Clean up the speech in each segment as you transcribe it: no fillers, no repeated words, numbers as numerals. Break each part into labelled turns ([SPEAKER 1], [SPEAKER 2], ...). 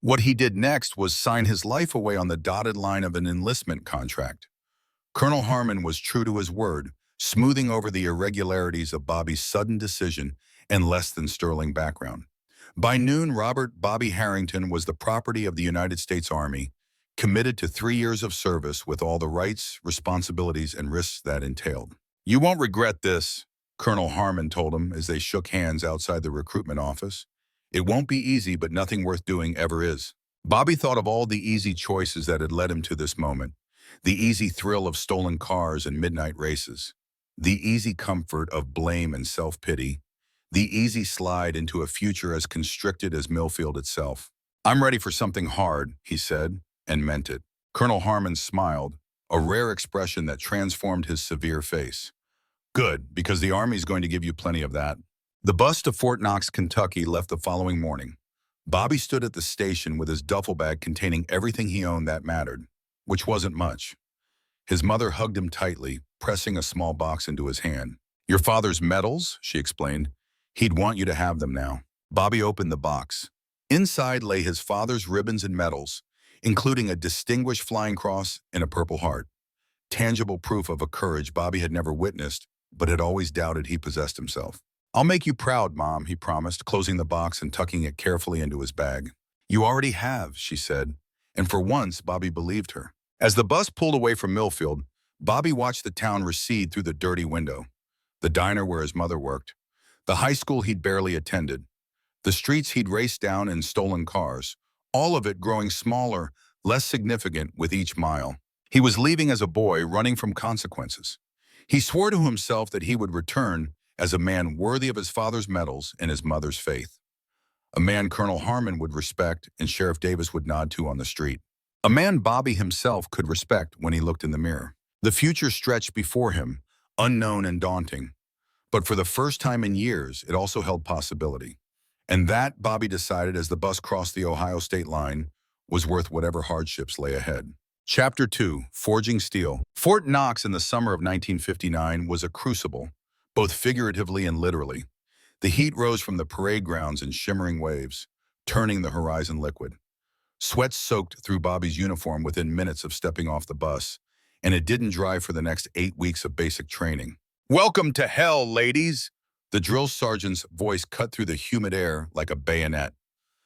[SPEAKER 1] What he did next was sign his life away on the dotted line of an enlistment contract. Colonel Harmon was true to his word, smoothing over the irregularities of Bobby's sudden decision and less than sterling background. By noon, Robert Bobby Harrington was the property of the United States Army, committed to 3 years of service with all the rights, responsibilities, and risks that entailed. "You won't regret this," Colonel Harmon told him as they shook hands outside the recruitment office. "It won't be easy, but nothing worth doing ever is." Bobby thought of all the easy choices that had led him to this moment. The easy thrill of stolen cars and midnight races. The easy comfort of blame and self-pity. The easy slide into a future as constricted as Millfield itself. "I'm ready for something hard," he said, and meant it. Colonel Harmon smiled, a rare expression that transformed his severe face. "Good, because the Army's going to give you plenty of that." The bus to Fort Knox, Kentucky left the following morning. Bobby stood at the station with his duffel bag containing everything he owned that mattered, which wasn't much. His mother hugged him tightly, pressing a small box into his hand. "Your father's medals," she explained. "He'd want you to have them now." Bobby opened the box. Inside lay his father's ribbons and medals, including a Distinguished Flying Cross and a Purple Heart. Tangible proof of a courage Bobby had never witnessed, but had always doubted he possessed himself. "I'll make you proud, Mom," he promised, closing the box and tucking it carefully into his bag. "You already have," she said, and for once Bobby believed her. As the bus pulled away from Millfield, Bobby watched the town recede through the dirty window. The diner where his mother worked, the high school he'd barely attended, the streets he'd raced down in stolen cars, all of it growing smaller, less significant with each mile. He was leaving as a boy, running from consequences. He swore to himself that he would return as a man worthy of his father's medals and his mother's faith. A man Colonel Harmon would respect and Sheriff Davis would nod to on the street. A man Bobby himself could respect when he looked in the mirror. The future stretched before him, unknown and daunting. But for the first time in years, it also held possibility. And that, Bobby decided as the bus crossed the Ohio state line, was worth whatever hardships lay ahead. Chapter 2, Forging Steel. Fort Knox in the summer of 1959 was a crucible, both figuratively and literally. The heat rose from the parade grounds in shimmering waves, turning the horizon liquid. Sweat soaked through Bobby's uniform within minutes of stepping off the bus, and it didn't dry for the next 8 weeks of basic training. "Welcome to hell, ladies!" The drill sergeant's voice cut through the humid air like a bayonet.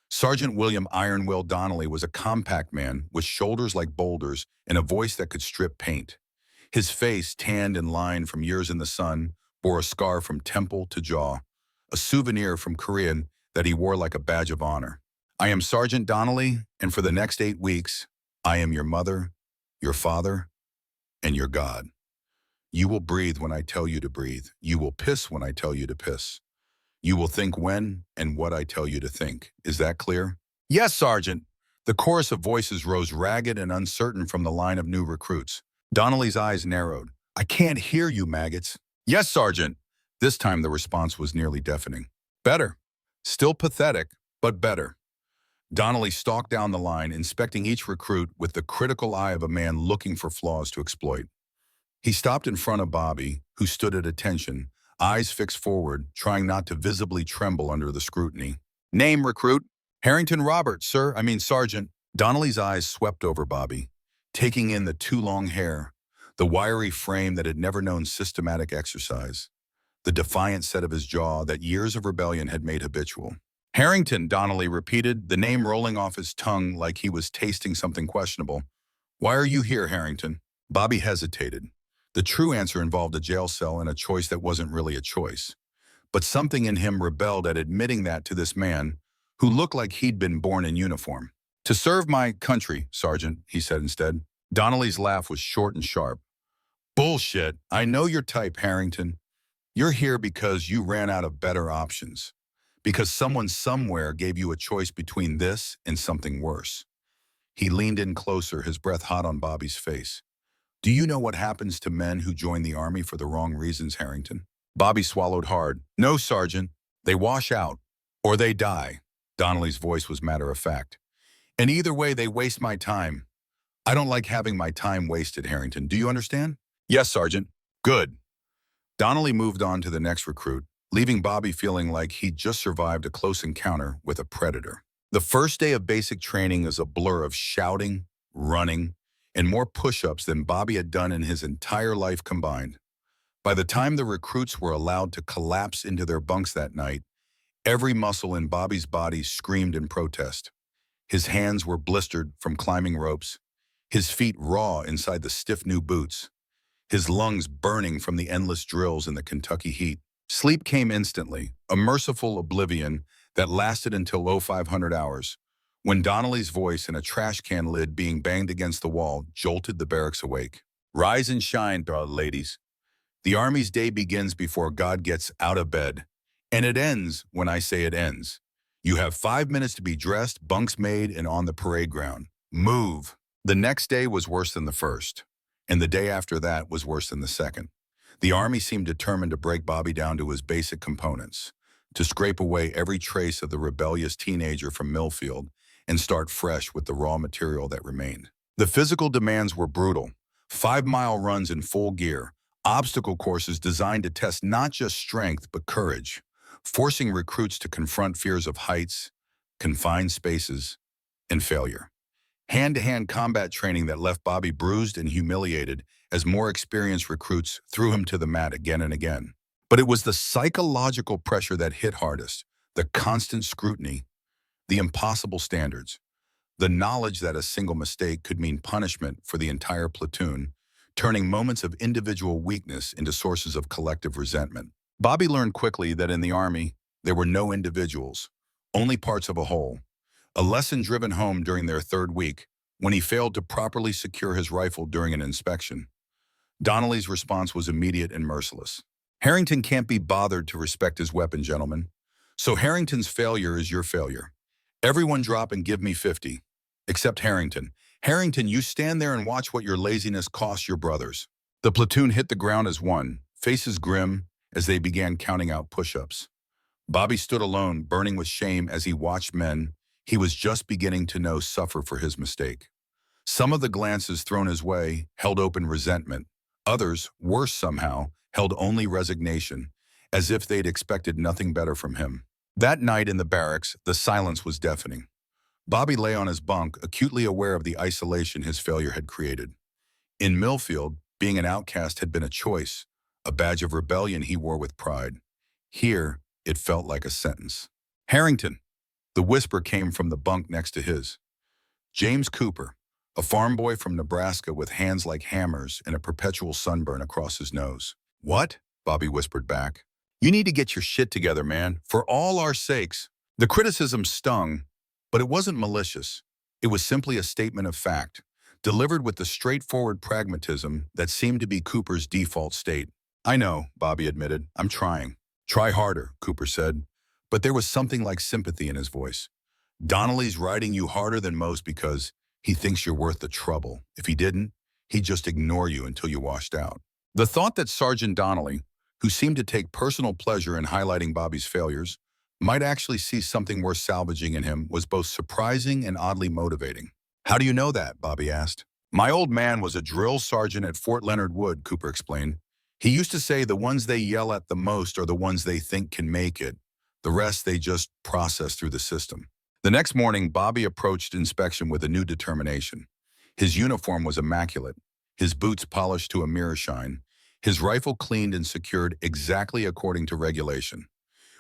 [SPEAKER 1] Sergeant William Iron Will Donnelly was a compact man with shoulders like boulders and a voice that could strip paint. His face, tanned and lined from years in the sun, bore a scar from temple to jaw, a souvenir from Korea that he wore like a badge of honor. "I am Sergeant Donnelly, and for the next 8 weeks, I am your mother, your father, and your God. You will breathe when I tell you to breathe. You will piss when I tell you to piss. You will think when and what I tell you to think. Is that clear?" "Yes, Sergeant." The chorus of voices rose ragged and uncertain from the line of new recruits. Donnelly's eyes narrowed. "I can't hear you, maggots." "Yes, Sergeant." This time the response was nearly deafening. "Better. Still pathetic, but better." Donnelly stalked down the line, inspecting each recruit with the critical eye of a man looking for flaws to exploit. He stopped in front of Bobby, who stood at attention, eyes fixed forward, trying not to visibly tremble under the scrutiny. "Name, recruit?" "Harrington Robert, sir. Sergeant." Donnelly's eyes swept over Bobby, taking in the too long hair, the wiry frame that had never known systematic exercise, the defiant set of his jaw that years of rebellion had made habitual. "Harrington," Donnelly repeated, the name rolling off his tongue like he was tasting something questionable. "Why are you here, Harrington?" Bobby hesitated. The true answer involved a jail cell and a choice that wasn't really a choice. But something in him rebelled at admitting that to this man who looked like he'd been born in uniform. "To serve my country, Sergeant," he said instead. Donnelly's laugh was short and sharp. "Bullshit. I know your type, Harrington. You're here because you ran out of better options. Because someone somewhere gave you a choice between this and something worse." He leaned in closer, his breath hot on Bobby's face. "Do you know what happens to men who join the Army for the wrong reasons, Harrington?" Bobby swallowed hard. "No, Sergeant. They wash out. Or they die." Donnelly's voice was matter-of-fact. "And either way, they waste my time. I don't like having my time wasted, Harrington. Do you understand?" "Yes, Sergeant." "Good." Donnelly moved on to the next recruit, leaving Bobby feeling like he'd just survived a close encounter with a predator. The first day of basic training is a blur of shouting, running, and more push-ups than Bobby had done in his entire life combined. By the time the recruits were allowed to collapse into their bunks that night, every muscle in Bobby's body screamed in protest. His hands were blistered from climbing ropes, his feet raw inside the stiff new boots, his lungs burning from the endless drills in the Kentucky heat. Sleep came instantly, a merciful oblivion that lasted until 0500 hours, when Donnelly's voice and a trash can lid being banged against the wall jolted the barracks awake. Rise and shine, ladies. The Army's day begins before God gets out of bed, and it ends when I say it ends. You have 5 minutes to be dressed, bunks made, and on the parade ground. Move. The next day was worse than the first, and the day after that was worse than the second. The Army seemed determined to break Bobby down to his basic components, to scrape away every trace of the rebellious teenager from Millfield and start fresh with the raw material that remained. The physical demands were brutal. 5-mile runs in full gear, obstacle courses designed to test not just strength but courage, forcing recruits to confront fears of heights, confined spaces, and failure. Hand-to-hand combat training that left Bobby bruised and humiliated as more experienced recruits threw him to the mat again and again. But it was the psychological pressure that hit hardest, the constant scrutiny, the impossible standards, the knowledge that a single mistake could mean punishment for the entire platoon, turning moments of individual weakness into sources of collective resentment. Bobby learned quickly that in the Army, there were no individuals, only parts of a whole. A lesson driven home during their third week, when he failed to properly secure his rifle during an inspection. Donnelly's response was immediate and merciless. Harrington can't be bothered to respect his weapon, gentlemen. So Harrington's failure is your failure. Everyone drop and give me 50. Except Harrington. Harrington, you stand there and watch what your laziness costs your brothers. The platoon hit the ground as one, faces grim, as they began counting out push-ups. Bobby stood alone, burning with shame as he watched men he was just beginning to know suffer for his mistake. Some of the glances thrown his way held open resentment. Others, worse somehow, held only resignation, as if they'd expected nothing better from him. That night in the barracks, the silence was deafening. Bobby lay on his bunk, acutely aware of the isolation his failure had created. In Millfield, being an outcast had been a choice, a badge of rebellion he wore with pride. Here, it felt like a sentence. Harrington. The whisper came from the bunk next to his. James Cooper, a farm boy from Nebraska with hands like hammers and a perpetual sunburn across his nose. What? Bobby whispered back. You need to get your shit together, man, for all our sakes. The criticism stung, but it wasn't malicious. It was simply a statement of fact, delivered with the straightforward pragmatism that seemed to be Cooper's default state. I know, Bobby admitted. I'm trying. Try harder, Cooper said, but there was something like sympathy in his voice. Donnelly's riding you harder than most because he thinks you're worth the trouble. If he didn't, he'd just ignore you until you washed out. The thought that Sergeant Donnelly, who seemed to take personal pleasure in highlighting Bobby's failures, might actually see something worth salvaging in him was both surprising and oddly motivating. How do you know that? Bobby asked. My old man was a drill sergeant at Fort Leonard Wood, Cooper explained. He used to say the ones they yell at the most are the ones they think can make it. The rest they just process through the system. The next morning, Bobby approached inspection with a new determination. His uniform was immaculate, his boots polished to a mirror shine, his rifle cleaned and secured exactly according to regulation.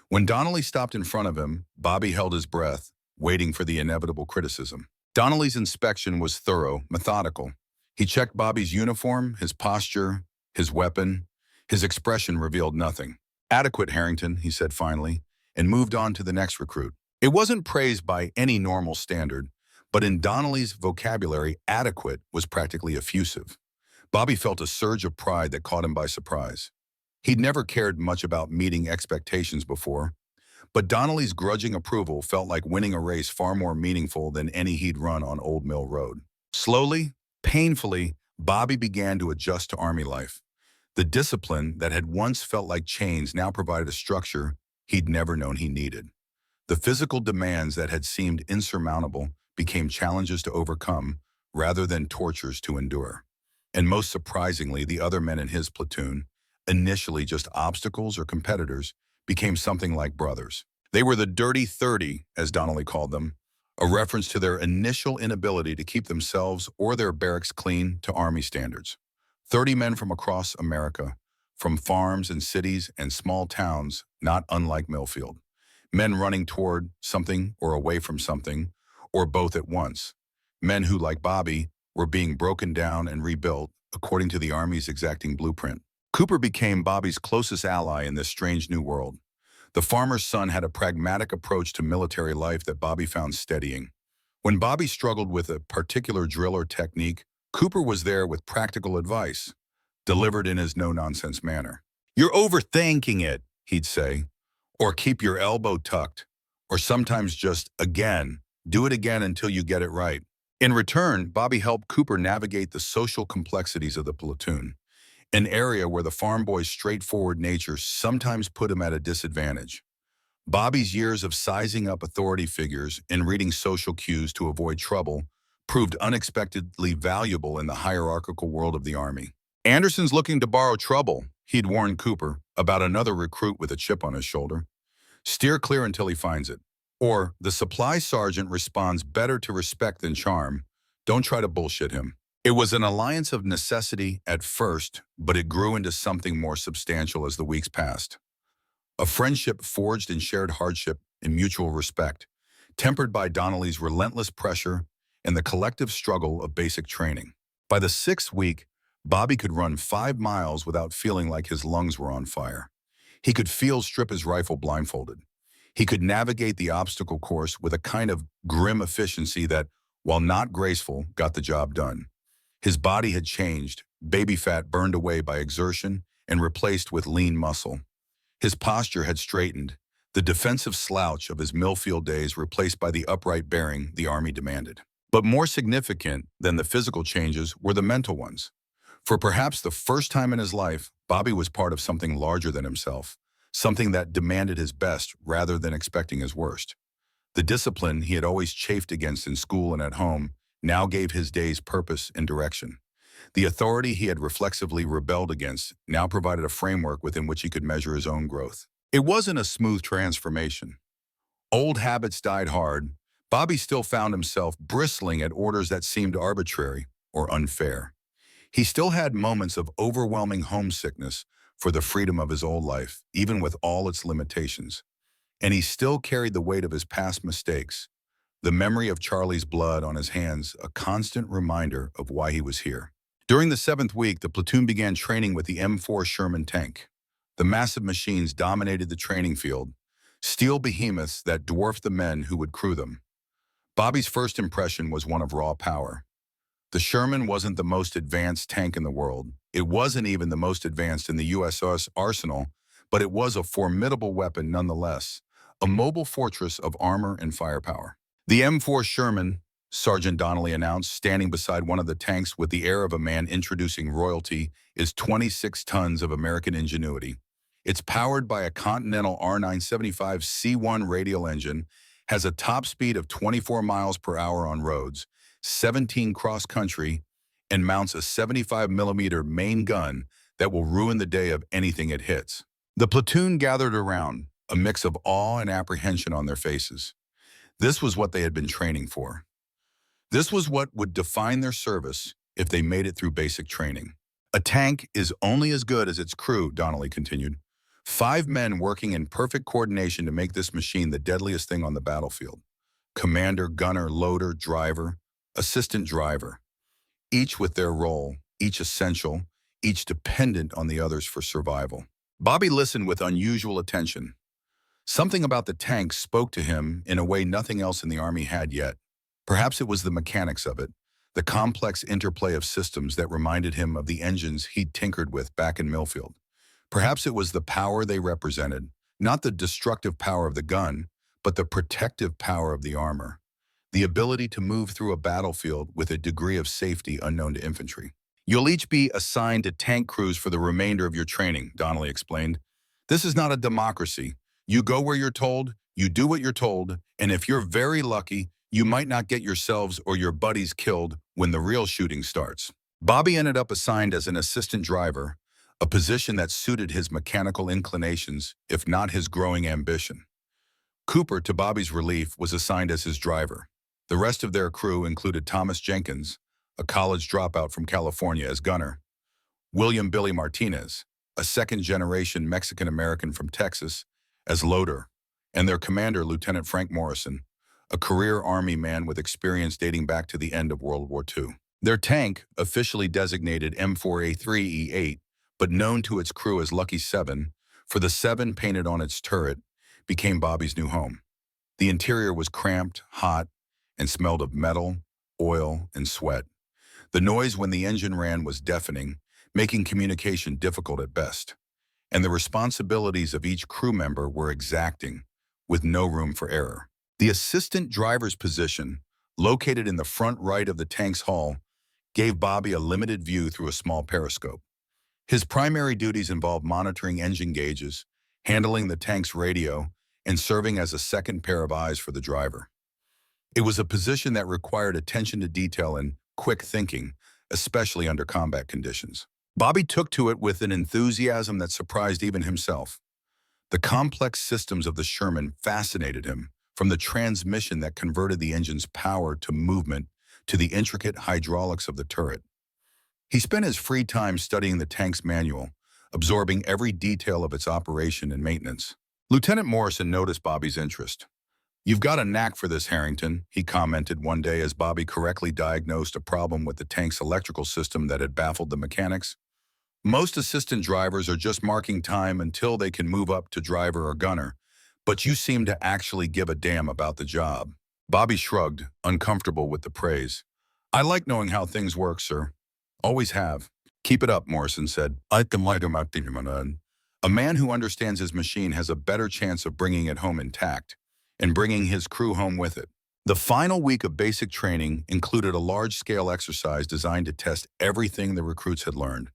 [SPEAKER 1] When Donnelly stopped in front of him, Bobby held his breath, waiting for the inevitable criticism. Donnelly's inspection was thorough, methodical. He checked Bobby's uniform, his posture, his weapon. His expression revealed nothing. Adequate, Harrington, he said finally, and moved on to the next recruit. It wasn't praised by any normal standard, but in Donnelly's vocabulary, adequate was practically effusive. Bobby felt a surge of pride that caught him by surprise. He'd never cared much about meeting expectations before, but Donnelly's grudging approval felt like winning a race far more meaningful than any he'd run on Old Mill Road. Slowly, painfully, Bobby began to adjust to Army life. The discipline that had once felt like chains now provided a structure he'd never known he needed. The physical demands that had seemed insurmountable became challenges to overcome rather than tortures to endure. And most surprisingly, the other men in his platoon, initially just obstacles or competitors, became something like brothers. They were the Dirty 30, as Donnelly called them, a reference to their initial inability to keep themselves or their barracks clean to Army standards. 30 men from across America, from farms and cities and small towns, not unlike Millfield. Men running toward something or away from something, or both at once. Men who, like Bobby, were being broken down and rebuilt according to the Army's exacting blueprint. Cooper became Bobby's closest ally in this strange new world. The farmer's son had a pragmatic approach to military life that Bobby found steadying. When Bobby struggled with a particular drill or technique, Cooper was there with practical advice, delivered in his no-nonsense manner. "You're overthinking it," he'd say, or "keep your elbow tucked," or sometimes just, "again, do it again until you get it right." In return, Bobby helped Cooper navigate the social complexities of the platoon, an area where the farm boy's straightforward nature sometimes put him at a disadvantage. Bobby's years of sizing up authority figures and reading social cues to avoid trouble proved unexpectedly valuable in the hierarchical world of the Army. "Anderson's looking to borrow trouble," he'd warned Cooper about another recruit with a chip on his shoulder. "Steer clear until he finds it." Or, "The supply sergeant responds better to respect than charm. Don't try to bullshit him." It was an alliance of necessity at first, but it grew into something more substantial as the weeks passed. A friendship forged in shared hardship and mutual respect, tempered by Donnelly's relentless pressure and the collective struggle of basic training. By the 6th week, Bobby could run 5 miles without feeling like his lungs were on fire. He could field strip his rifle blindfolded. He could navigate the obstacle course with a kind of grim efficiency that, while not graceful, got the job done. His body had changed, baby fat burned away by exertion and replaced with lean muscle. His posture had straightened, the defensive slouch of his Millfield days replaced by the upright bearing the Army demanded. But more significant than the physical changes were the mental ones. For perhaps the first time in his life, Bobby was part of something larger than himself, something that demanded his best rather than expecting his worst. The discipline he had always chafed against in school and at home now gave his days purpose and direction. The authority he had reflexively rebelled against now provided a framework within which he could measure his own growth. It wasn't a smooth transformation. Old habits died hard. Bobby still found himself bristling at orders that seemed arbitrary or unfair. He still had moments of overwhelming homesickness for the freedom of his old life, even with all its limitations. And he still carried the weight of his past mistakes, the memory of Charlie's blood on his hands, a constant reminder of why he was here. During the 7th week, the platoon began training with the M4 Sherman tank. The massive machines dominated the training field, steel behemoths that dwarfed the men who would crew them. Bobby's first impression was one of raw power. The Sherman wasn't the most advanced tank in the world. It wasn't even the most advanced in the U.S. arsenal, but it was a formidable weapon nonetheless, a mobile fortress of armor and firepower. "The M4 Sherman," Sergeant Donnelly announced, standing beside one of the tanks with the air of a man introducing royalty, "is 26 tons of American ingenuity. It's powered by a Continental R975 C1 radial engine, has a top speed of 24 miles per hour on roads, 17 cross-country, and mounts a 75mm main gun that will ruin the day of anything it hits." The platoon gathered around, a mix of awe and apprehension on their faces. This was what they had been training for. This was what would define their service if they made it through basic training. "A tank is only as good as its crew," Donnelly continued. 5 men working in perfect coordination to make this machine the deadliest thing on the battlefield. Commander, gunner, loader, driver, assistant driver. Each with their role, each essential, each dependent on the others for survival. Bobby listened with unusual attention. Something about the tank spoke to him in a way nothing else in the Army had yet. Perhaps it was the mechanics of it, the complex interplay of systems that reminded him of the engines he'd tinkered with back in Millfield. Perhaps it was the power they represented, not the destructive power of the gun, but the protective power of the armor, the ability to move through a battlefield with a degree of safety unknown to infantry. "You'll each be assigned to tank crews for the remainder of your training," Donnelly explained. "This is not a democracy. You go where you're told, you do what you're told, and if you're very lucky, you might not get yourselves or your buddies killed when the real shooting starts." Bobby ended up assigned as an assistant driver, a position that suited his mechanical inclinations, if not his growing ambition. Cooper, to Bobby's relief, was assigned as his driver. The rest of their crew included Thomas Jenkins, a college dropout from California, as gunner, William Billy Martinez, a second-generation Mexican-American from Texas, as loader, and their commander, Lieutenant Frank Morrison, a career Army man with experience dating back to the end of World War II. Their tank, officially designated M4A3E8, but known to its crew as Lucky 7, for the 7 painted on its turret, became Bobby's new home. The interior was cramped, hot, and smelled of metal, oil, and sweat. The noise when the engine ran was deafening, making communication difficult at best. And the responsibilities of each crew member were exacting, with no room for error. The assistant driver's position, located in the front right of the tank's hull, gave Bobby a limited view through a small periscope. His primary duties involved monitoring engine gauges, handling the tank's radio, and serving as a second pair of eyes for the driver. It was a position that required attention to detail and quick thinking, especially under combat conditions. Bobby took to it with an enthusiasm that surprised even himself. The complex systems of the Sherman fascinated him, from the transmission that converted the engine's power to movement to the intricate hydraulics of the turret. He spent his free time studying the tank's manual, absorbing every detail of its operation and maintenance. Lieutenant Morrison noticed Bobby's interest. "You've got a knack for this, Harrington," he commented one day as Bobby correctly diagnosed a problem with the tank's electrical system that had baffled the mechanics. "Most assistant drivers are just marking time until they can move up to driver or gunner, but you seem to actually give a damn about the job." Bobby shrugged, uncomfortable with the praise. "I like knowing how things work, sir. Always have." "Keep it up," Morrison said. "I can like him out. A man who understands his machine has a better chance of bringing it home intact and bringing his crew home with it." The final week of basic training included a large-scale exercise designed to test everything the recruits had learned.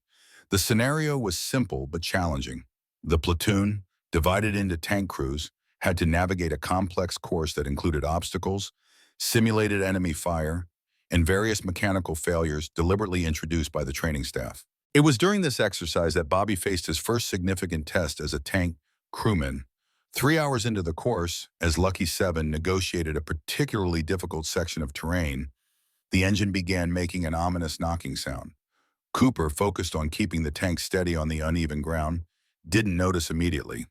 [SPEAKER 1] The scenario was simple but challenging. The platoon, divided into tank crews, had to navigate a complex course that included obstacles, simulated enemy fire, and various mechanical failures deliberately introduced by the training staff. It was during this exercise that Bobby faced his first significant test as a tank crewman. 3 hours into the course, as Lucky 7 negotiated a particularly difficult section of terrain, the engine began making an ominous knocking sound. Cooper, focused on keeping the tank steady on the uneven ground, didn't notice immediately.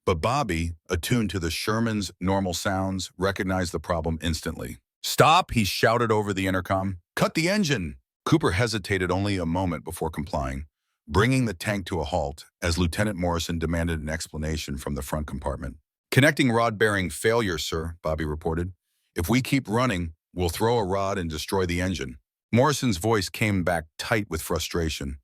[SPEAKER 1] But Bobby, attuned to the Sherman's normal sounds, recognized the problem instantly. "Stop!" he shouted over the intercom. "Cut the engine!" Cooper hesitated only a moment before complying, bringing the tank to a halt as Lieutenant Morrison demanded an explanation from the front compartment. "Connecting rod bearing failure, sir," Bobby reported. "If we keep running, we'll throw a rod and destroy the engine." Morrison's voice came back tight with frustration.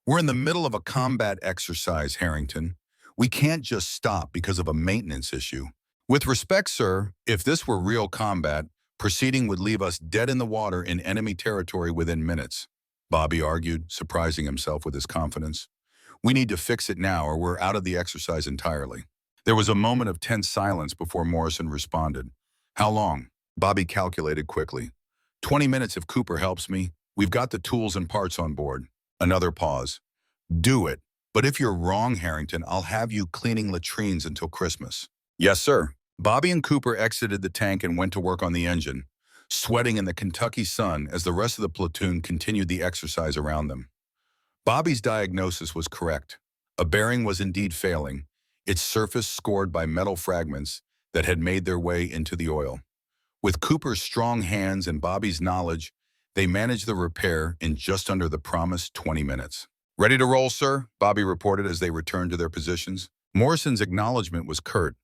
[SPEAKER 1] "We're in the middle of a combat exercise, Harrington. We can't just stop because of a maintenance issue." "With respect, sir, if this were real combat, proceeding would leave us dead in the water in enemy territory within minutes," Bobby argued, surprising himself with his confidence. "We need to fix it now or we're out of the exercise entirely." There was a moment of tense silence before Morrison responded. "How long?" Bobby calculated quickly. 20 minutes if Cooper helps me. We've got the tools and parts on board." Another pause. "Do it. But if you're wrong, Harrington, I'll have you cleaning latrines until Christmas." "Yes, sir." Bobby and Cooper exited the tank and went to work on the engine, sweating in the Kentucky sun as the rest of the platoon continued the exercise around them. Bobby's diagnosis was correct. A bearing was indeed failing, its surface scored by metal fragments that had made their way into the oil. With Cooper's strong hands and Bobby's knowledge, they managed the repair in just under the promised 20 minutes. "Ready to roll, sir?" Bobby reported as they returned to their positions. Morrison's acknowledgement was curt,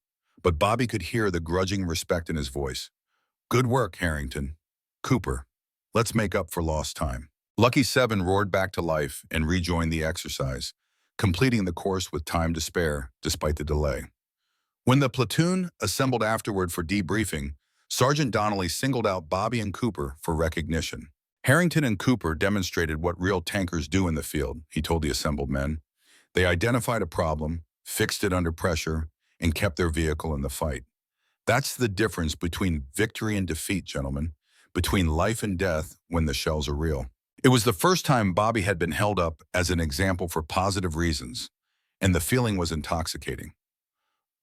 [SPEAKER 1] but Bobby could hear the grudging respect in his voice. "Good work, Harrington. Cooper, let's make up for lost time." Lucky 7 roared back to life and rejoined the exercise, completing the course with time to spare despite the delay. When the platoon assembled afterward for debriefing, Sergeant Donnelly singled out Bobby and Cooper for recognition. "Harrington and Cooper demonstrated what real tankers do in the field," he told the assembled men. "They identified a problem, fixed it under pressure, and kept their vehicle in the fight. That's the difference between victory and defeat, gentlemen, between life and death when the shells are real." It was the first time Bobby had been held up as an example for positive reasons, and the feeling was intoxicating.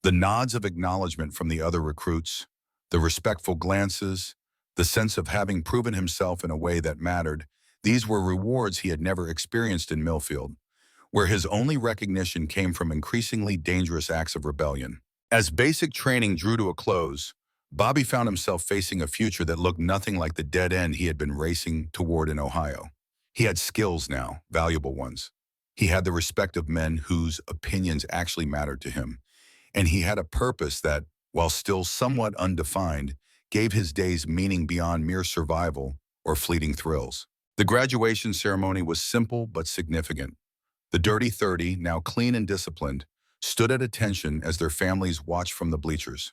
[SPEAKER 1] The nods of acknowledgement from the other recruits, the respectful glances, The sense of having proven himself in a way that mattered, these were rewards he had never experienced in Millfield, where his only recognition came from increasingly dangerous acts of rebellion. As basic training drew to a close, Bobby found himself facing a future that looked nothing like the dead end he had been racing toward in Ohio. He had skills now, valuable ones. He had the respect of men whose opinions actually mattered to him, and he had a purpose that, while still somewhat undefined, gave his days meaning beyond mere survival or fleeting thrills. The graduation ceremony was simple but significant. The Dirty 30, now clean and disciplined, stood at attention as their families watched from the bleachers.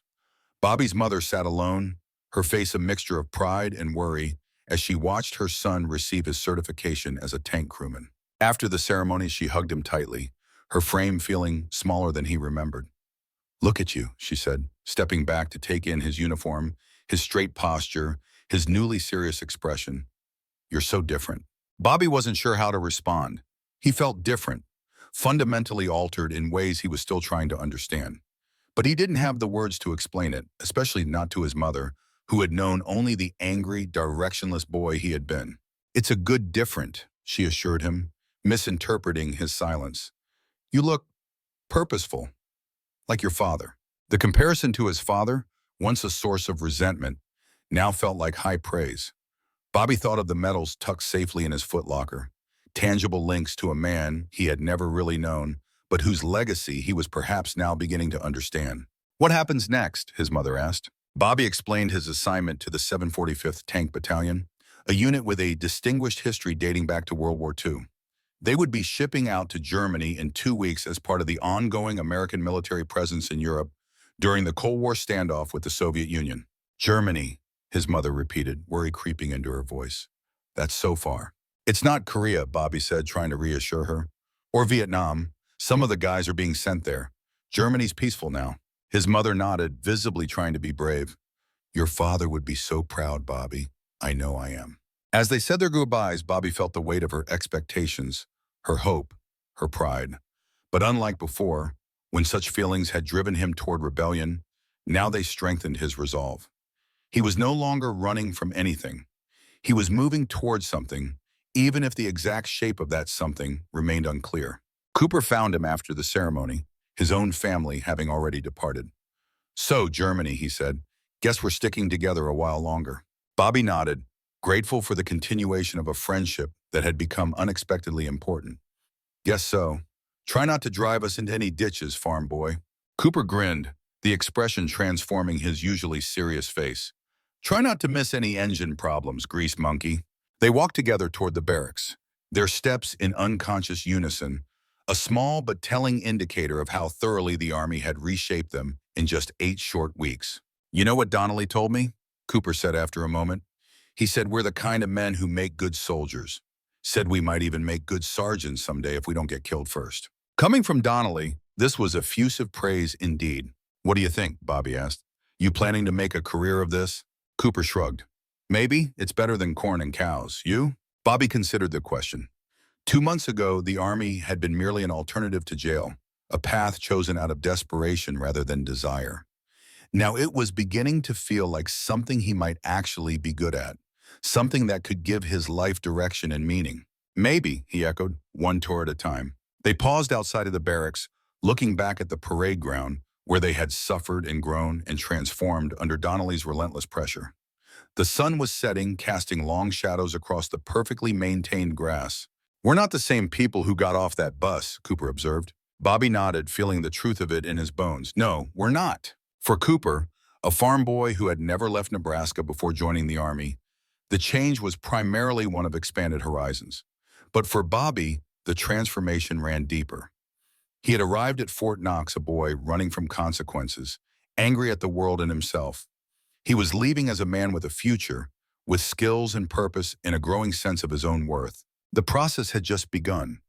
[SPEAKER 1] Bobby's mother sat alone, her face a mixture of pride and worry as she watched her son receive his certification as a tank crewman. After the ceremony, she hugged him tightly, her frame feeling smaller than he remembered. "Look at you," she said, stepping back to take in his uniform, his straight posture, his newly serious expression. "You're so different." Bobby wasn't sure how to respond. He felt different, fundamentally altered in ways he was still trying to understand. But he didn't have the words to explain it, especially not to his mother, who had known only the angry, directionless boy he had been. "It's a good different," she assured him, misinterpreting his silence. "You look purposeful, like your father." The comparison to his father, once a source of resentment, now felt like high praise. Bobby thought of the medals tucked safely in his footlocker, tangible links to a man he had never really known, but whose legacy he was perhaps now beginning to understand. "What happens next?" his mother asked. Bobby explained his assignment to the 745th Tank Battalion, a unit with a distinguished history dating back to World War II. They would be shipping out to Germany in 2 weeks as part of the ongoing American military presence in Europe during the Cold War standoff with the Soviet Union. "Germany," his mother repeated, worry creeping into her voice. "That's so far." "It's not Korea," Bobby said, trying to reassure her. "Or Vietnam. Some of the guys are being sent there. Germany's peaceful now." His mother nodded, visibly trying to be brave. "Your father would be so proud, Bobby. I know I am." As they said their goodbyes, Bobby felt the weight of her expectations, her hope, her pride. But unlike before, when such feelings had driven him toward rebellion, now they strengthened his resolve. He was no longer running from anything. He was moving towards something, even if the exact shape of that something remained unclear. Cooper found him after the ceremony, his own family having already departed. "So, Germany," he said, "guess we're sticking together a while longer." Bobby nodded, grateful for the continuation of a friendship that had become unexpectedly important. "Guess so. Try not to drive us into any ditches, farm boy." Cooper grinned, the expression transforming his usually serious face. "Try not to miss any engine problems, grease monkey." They walked together toward the barracks, their steps in unconscious unison, a small but telling indicator of how thoroughly the Army had reshaped them in just 8 short weeks. "You know what Donnelly told me?" Cooper said after a moment. "He said we're the kind of men who make good soldiers. Said we might even make good sergeants someday if we don't get killed first." Coming from Donnelly, this was effusive praise indeed. "What do you think?" Bobby asked. "You planning to make a career of this?" Cooper shrugged. "Maybe. It's better than corn and cows. You?" Bobby considered the question. 2 months ago, the Army had been merely an alternative to jail, a path chosen out of desperation rather than desire. Now it was beginning to feel like something he might actually be good at, something that could give his life direction and meaning. "Maybe," he echoed, one tour at a time. They paused outside of the barracks, looking back at the parade ground where they had suffered and grown and transformed under Donnelly's relentless pressure. The sun was setting, casting long shadows across the perfectly maintained grass. "We're not the same people who got off that bus," Cooper observed. Bobby nodded, feeling the truth of it in his bones. "No, we're not." For Cooper, a farm boy who had never left Nebraska before joining the Army, the change was primarily one of expanded horizons. But for Bobby, the transformation ran deeper. He had arrived at Fort Knox a boy running from consequences, angry at the world and himself. He was leaving as a man with a future, with skills and purpose and a growing sense of his own worth. The process had just begun.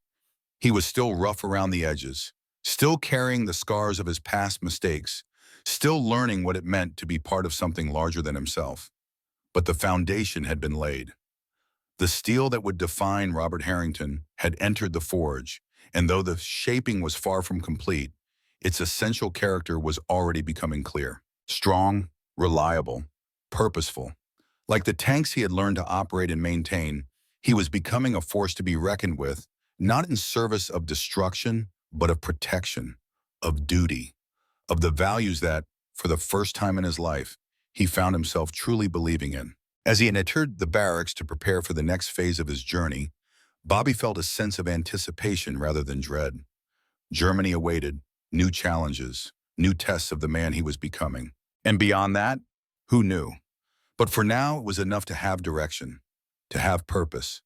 [SPEAKER 1] He was still rough around the edges, still carrying the scars of his past mistakes, still learning what it meant to be part of something larger than himself. But the foundation had been laid. The steel that would define Robert Harrington had entered the forge, and though the shaping was far from complete, its essential character was already becoming clear. Strong, reliable, purposeful, Like the tanks he had learned to operate and maintain, he was becoming a force to be reckoned with, not in service of destruction, but of protection, of duty, of the values that, for the first time in his life, he found himself truly believing in. As he entered the barracks to prepare for the next phase of his journey, Bobby felt a sense of anticipation rather than dread. Germany awaited new challenges, new tests of the man he was becoming. And beyond that, who knew? But for now, it was enough to have direction, to have purpose,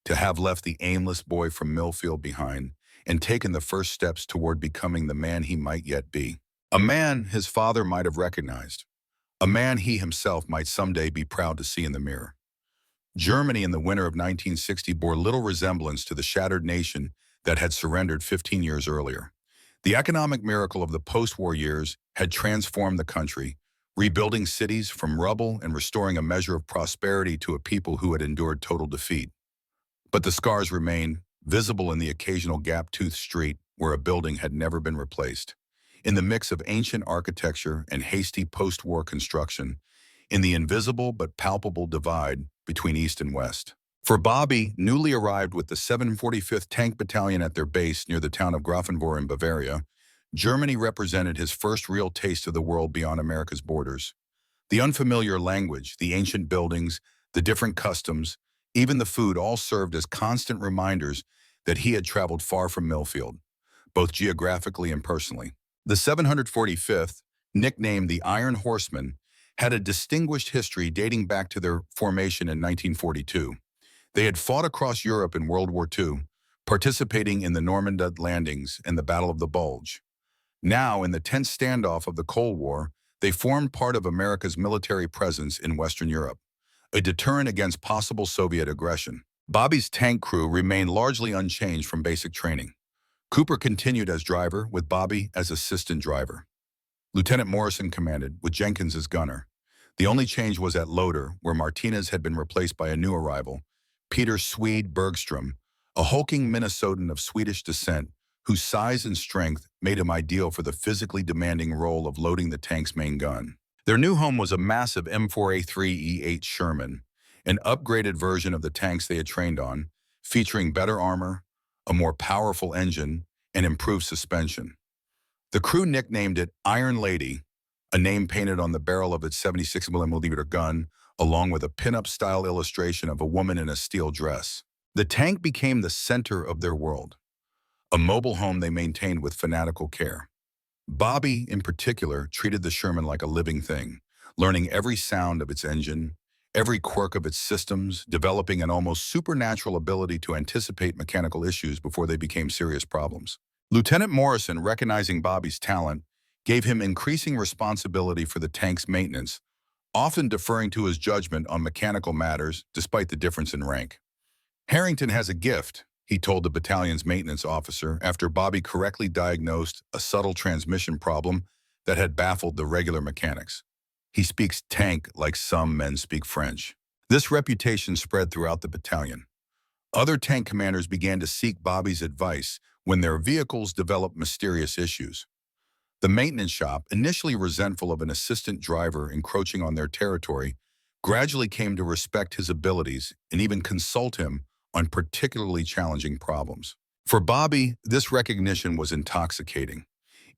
[SPEAKER 1] to have left the aimless boy from Millfield behind and taken the first steps toward becoming the man he might yet be. A man his father might have recognized, a man he himself might someday be proud to see in the mirror. Germany in the winter of 1960 bore little resemblance to the shattered nation that had surrendered 15 years earlier. The economic miracle of the post-war years had transformed the country, rebuilding cities from rubble and restoring a measure of prosperity to a people who had endured total defeat. But the scars remained, visible in the occasional gap-toothed street where a building had never been replaced, in the mix of ancient architecture and hasty post-war construction, in the invisible but palpable divide between East and West. For Bobby, newly arrived with the 745th Tank Battalion at their base near the town of Grafenwohr in Bavaria, Germany represented his first real taste of the world beyond America's borders. The unfamiliar language, the ancient buildings, the different customs, even the food all served as constant reminders that he had traveled far from Millfield, both geographically and personally. The 745th, nicknamed the Iron Horsemen, had a distinguished history dating back to their formation in 1942. They had fought across Europe in World War II, participating in the Normandy landings and the Battle of the Bulge. Now, in the tense standoff of the Cold War, they formed part of America's military presence in Western Europe, a deterrent against possible Soviet aggression. Bobby's tank crew remained largely unchanged from basic training. Cooper continued as driver, with Bobby as assistant driver. Lieutenant Morrison commanded, with Jenkins as gunner. The only change was at loader, where Martinez had been replaced by a new arrival, Peter Swede Bergstrom, a hulking Minnesotan of Swedish descent, whose size and strength made him ideal for the physically demanding role of loading the tank's main gun. Their new home was a massive M4A3E8 Sherman, an upgraded version of the tanks they had trained on, featuring better armor, a more powerful engine, and improved suspension. The crew nicknamed it Iron Lady, a name painted on the barrel of its 76mm gun, along with a pin-up-style illustration of a woman in a steel dress. The tank became the center of their world, a mobile home they maintained with fanatical care. Bobby, in particular, treated the Sherman like a living thing, learning every sound of its engine, every quirk of its systems, developing an almost supernatural ability to anticipate mechanical issues before they became serious problems. Lieutenant Morrison, recognizing Bobby's talent, gave him increasing responsibility for the tank's maintenance, often deferring to his judgment on mechanical matters despite the difference in rank. "Harrington has a gift," he told the battalion's maintenance officer after Bobby correctly diagnosed a subtle transmission problem that had baffled the regular mechanics. "He speaks tank like some men speak French." This reputation spread throughout the battalion. Other tank commanders began to seek Bobby's advice when their vehicles developed mysterious issues. The maintenance shop, initially resentful of an assistant driver encroaching on their territory, gradually came to respect his abilities and even consult him on particularly challenging problems. For Bobby, this recognition was intoxicating.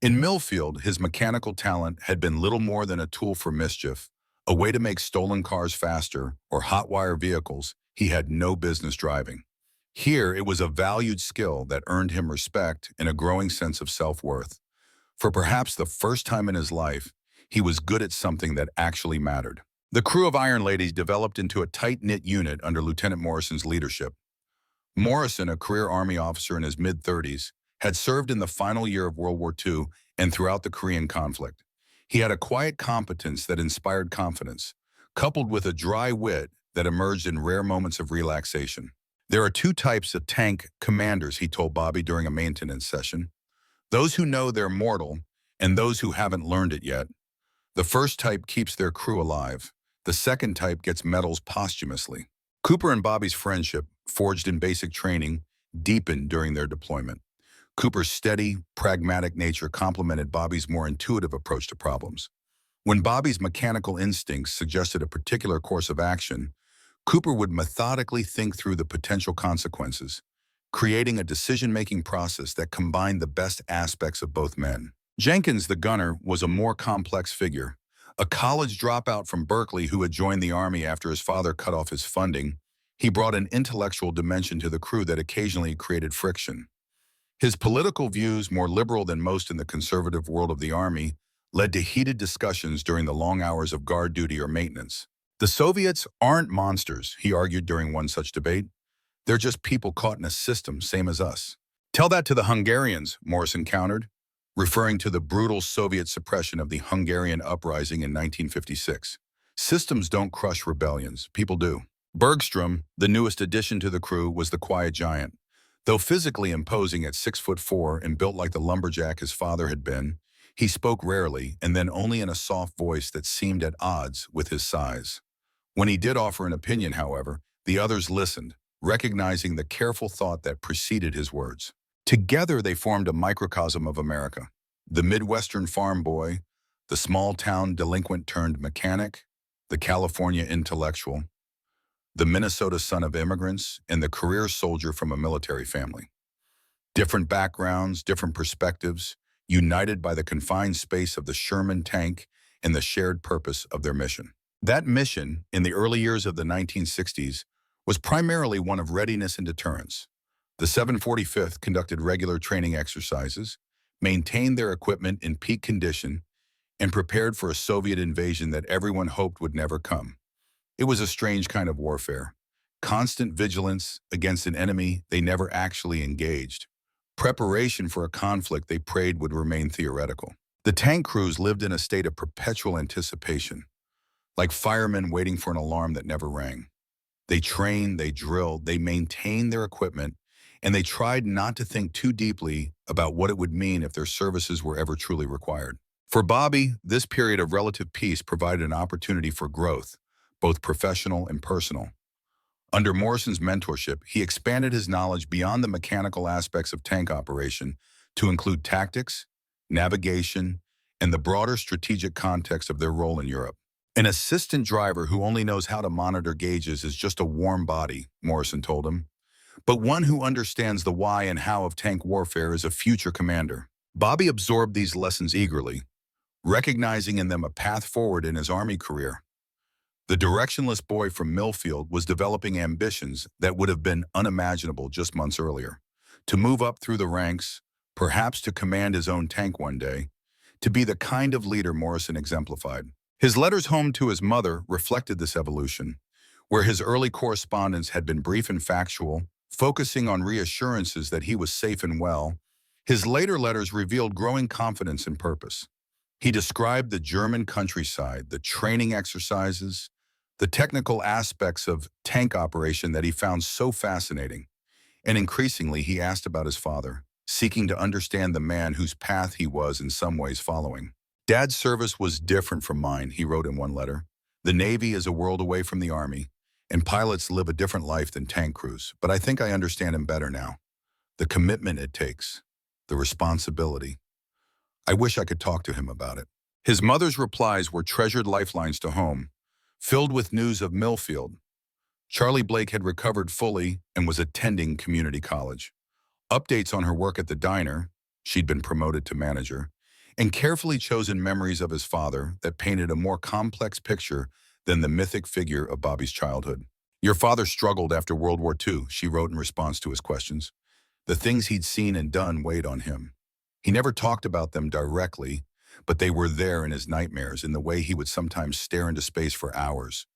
[SPEAKER 1] In Millfield, his mechanical talent had been little more than a tool for mischief, a way to make stolen cars faster or hotwire vehicles he had no business driving. Here, it was a valued skill that earned him respect and a growing sense of self-worth. For perhaps the first time in his life, he was good at something that actually mattered. The crew of Iron Ladies developed into a tight-knit unit under Lieutenant Morrison's leadership. Morrison, a career Army officer in his mid-30s, had served in the final year of World War II and throughout the Korean conflict. He had a quiet competence that inspired confidence, coupled with a dry wit that emerged in rare moments of relaxation. "There are two types of tank commanders," he told Bobby during a maintenance session. "Those who know they're mortal and those who haven't learned it yet. The first type keeps their crew alive. The second type gets medals posthumously." Cooper and Bobby's friendship, forged in basic training, deepened during their deployment. Cooper's steady, pragmatic nature complemented Bobby's more intuitive approach to problems. When Bobby's mechanical instincts suggested a particular course of action, Cooper would methodically think through the potential consequences, creating a decision-making process that combined the best aspects of both men. Jenkins, the gunner, was a more complex figure. A college dropout from Berkeley who had joined the Army after his father cut off his funding, he brought an intellectual dimension to the crew that occasionally created friction. His political views, more liberal than most in the conservative world of the Army, led to heated discussions during the long hours of guard duty or maintenance. The Soviets aren't monsters, he argued during one such debate. They're just people caught in a system, same as us. Tell that to the Hungarians, Morrison countered, referring to the brutal Soviet suppression of the Hungarian uprising in 1956. Systems don't crush rebellions, people do. Bergstrom, the newest addition to the crew, was the quiet giant. Though physically imposing at 6'4" and built like the lumberjack his father had been, he spoke rarely and then only in a soft voice that seemed at odds with his size. When he did offer an opinion, however, the others listened, recognizing the careful thought that preceded his words. Together they formed a microcosm of America. The Midwestern farm boy, the small-town delinquent turned mechanic, the California intellectual, the Minnesota son of immigrants, and the career soldier from a military family. Different backgrounds, different perspectives, united by the confined space of the Sherman tank and the shared purpose of their mission. That mission, in the early years of the 1960s, was primarily one of readiness and deterrence. The 745th conducted regular training exercises, maintained their equipment in peak condition, and prepared for a Soviet invasion that everyone hoped would never come. It was a strange kind of warfare. Constant vigilance against an enemy they never actually engaged. Preparation for a conflict they prayed would remain theoretical. The tank crews lived in a state of perpetual anticipation, like firemen waiting for an alarm that never rang. They trained, they drilled, they maintained their equipment, and they tried not to think too deeply about what it would mean if their services were ever truly required. For Bobby, this period of relative peace provided an opportunity for growth, both professional and personal. Under Morrison's mentorship, he expanded his knowledge beyond the mechanical aspects of tank operation to include tactics, navigation, and the broader strategic context of their role in Europe. An assistant driver who only knows how to monitor gauges is just a warm body, Morrison told him. But one who understands the why and how of tank warfare is a future commander. Bobby absorbed these lessons eagerly, recognizing in them a path forward in his Army career. The directionless boy from Millfield was developing ambitions that would have been unimaginable just months earlier. To move up through the ranks, perhaps to command his own tank one day, to be the kind of leader Morrison exemplified. His letters home to his mother reflected this evolution, where his early correspondence had been brief and factual, focusing on reassurances that he was safe and well. His later letters revealed growing confidence and purpose. He described the German countryside, the training exercises, the technical aspects of tank operation that he found so fascinating. And increasingly, he asked about his father, seeking to understand the man whose path he was in some ways following. Dad's service was different from mine, he wrote in one letter. The Navy is a world away from the Army, and pilots live a different life than tank crews, but I think I understand him better now. The commitment it takes, the responsibility. I wish I could talk to him about it. His mother's replies were treasured lifelines to home, filled with news of Millfield. Charlie Blake had recovered fully and was attending community college. Updates on her work at the diner, she'd been promoted to manager, and carefully chosen memories of his father that painted a more complex picture than the mythic figure of Bobby's childhood. Your father struggled after World War II, she wrote in response to his questions. The things he'd seen and done weighed on him. He never talked about them directly, but they were there in his nightmares, in the way he would sometimes stare into space for hours.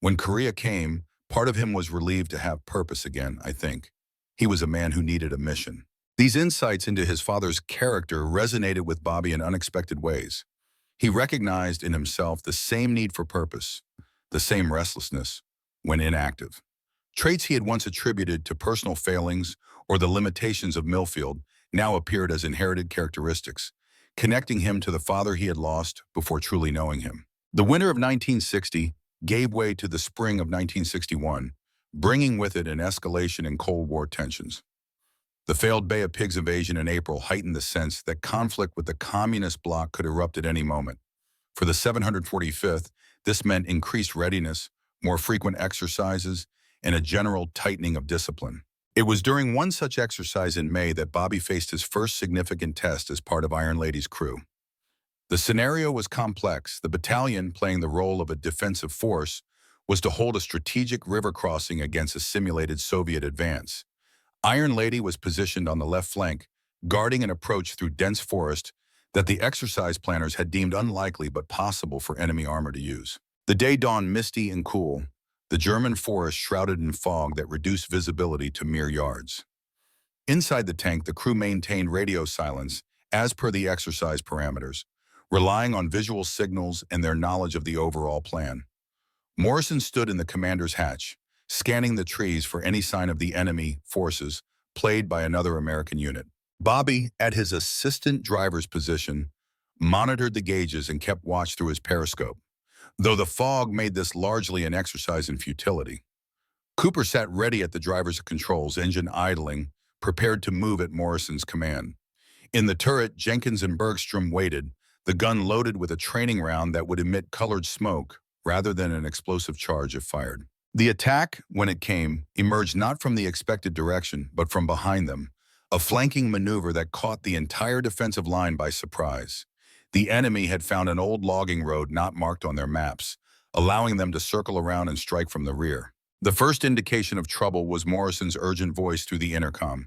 [SPEAKER 1] When Korea came, part of him was relieved to have purpose again, I think. He was a man who needed a mission. These insights into his father's character resonated with Bobby in unexpected ways. He recognized in himself the same need for purpose, the same restlessness, when inactive. Traits he had once attributed to personal failings or the limitations of Millfield now appeared as inherited characteristics, connecting him to the father he had lost before truly knowing him. The winter of 1960 gave way to the spring of 1961, bringing with it an escalation in Cold War tensions. The failed Bay of Pigs invasion in April heightened the sense that conflict with the communist bloc could erupt at any moment. For the 745th, this meant increased readiness, more frequent exercises, and a general tightening of discipline. It was during one such exercise in May that Bobby faced his first significant test as part of Iron Lady's crew. The scenario was complex. The battalion, playing the role of a defensive force, was to hold a strategic river crossing against a simulated Soviet advance. Iron Lady was positioned on the left flank, guarding an approach through dense forest that the exercise planners had deemed unlikely but possible for enemy armor to use. The day dawned misty and cool, the German forest shrouded in fog that reduced visibility to mere yards. Inside the tank, the crew maintained radio silence, as per the exercise parameters, relying on visual signals and their knowledge of the overall plan. Morrison stood in the commander's hatch, scanning the trees for any sign of the enemy forces played by another American unit. Bobby, at his assistant driver's position, monitored the gauges and kept watch through his periscope, though the fog made this largely an exercise in futility. Cooper sat ready at the driver's controls, engine idling, prepared to move at Morrison's command. In the turret, Jenkins and Bergstrom waited, the gun loaded with a training round that would emit colored smoke rather than an explosive charge if fired. The attack, when it came, emerged not from the expected direction, but from behind them, a flanking maneuver that caught the entire defensive line by surprise. The enemy had found an old logging road not marked on their maps, allowing them to circle around and strike from the rear. The first indication of trouble was Morrison's urgent voice through the intercom.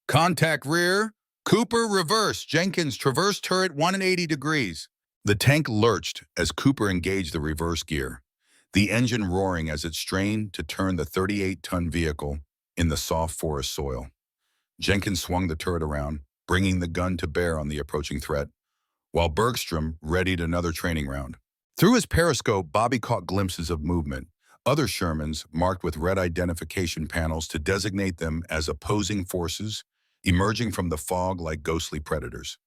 [SPEAKER 1] "Contact rear! Cooper, reverse! Jenkins, traverse turret 180 degrees!" The tank lurched as Cooper engaged the reverse gear, the engine roaring as it strained to turn the 38-ton vehicle in the soft forest soil. Jenkins swung the turret around, bringing the gun to bear on the approaching threat, while Bergstrom readied another training round. Through his periscope, Bobby caught glimpses of movement, other Shermans marked with red identification panels to designate them as opposing forces, emerging from the fog like ghostly predators.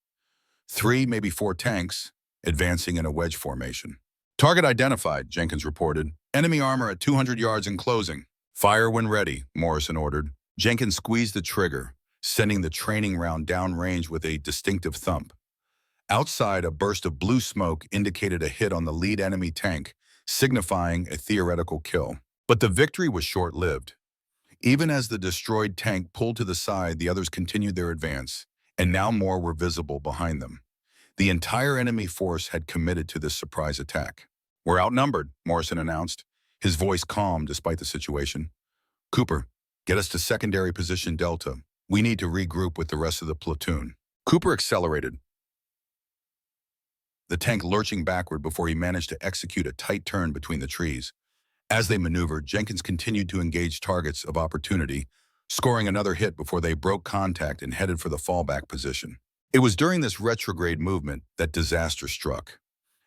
[SPEAKER 1] 3, maybe 4 tanks, advancing in a wedge formation. "Target identified," Jenkins reported. "Enemy armor at 200 yards and closing." "Fire when ready," Morrison ordered. Jenkins squeezed the trigger, sending the training round downrange with a distinctive thump. Outside, a burst of blue smoke indicated a hit on the lead enemy tank, signifying a theoretical kill. But the victory was short-lived. Even as the destroyed tank pulled to the side, the others continued their advance, and now more were visible behind them. The entire enemy force had committed to this surprise attack. "We're outnumbered," Morrison announced, his voice calm despite the situation. "Cooper, get us to secondary position Delta. We need to regroup with the rest of the platoon." Cooper accelerated, the tank lurching backward before he managed to execute a tight turn between the trees. As they maneuvered, Jenkins continued to engage targets of opportunity, scoring another hit before they broke contact and headed for the fallback position. It was during this retrograde movement that disaster struck.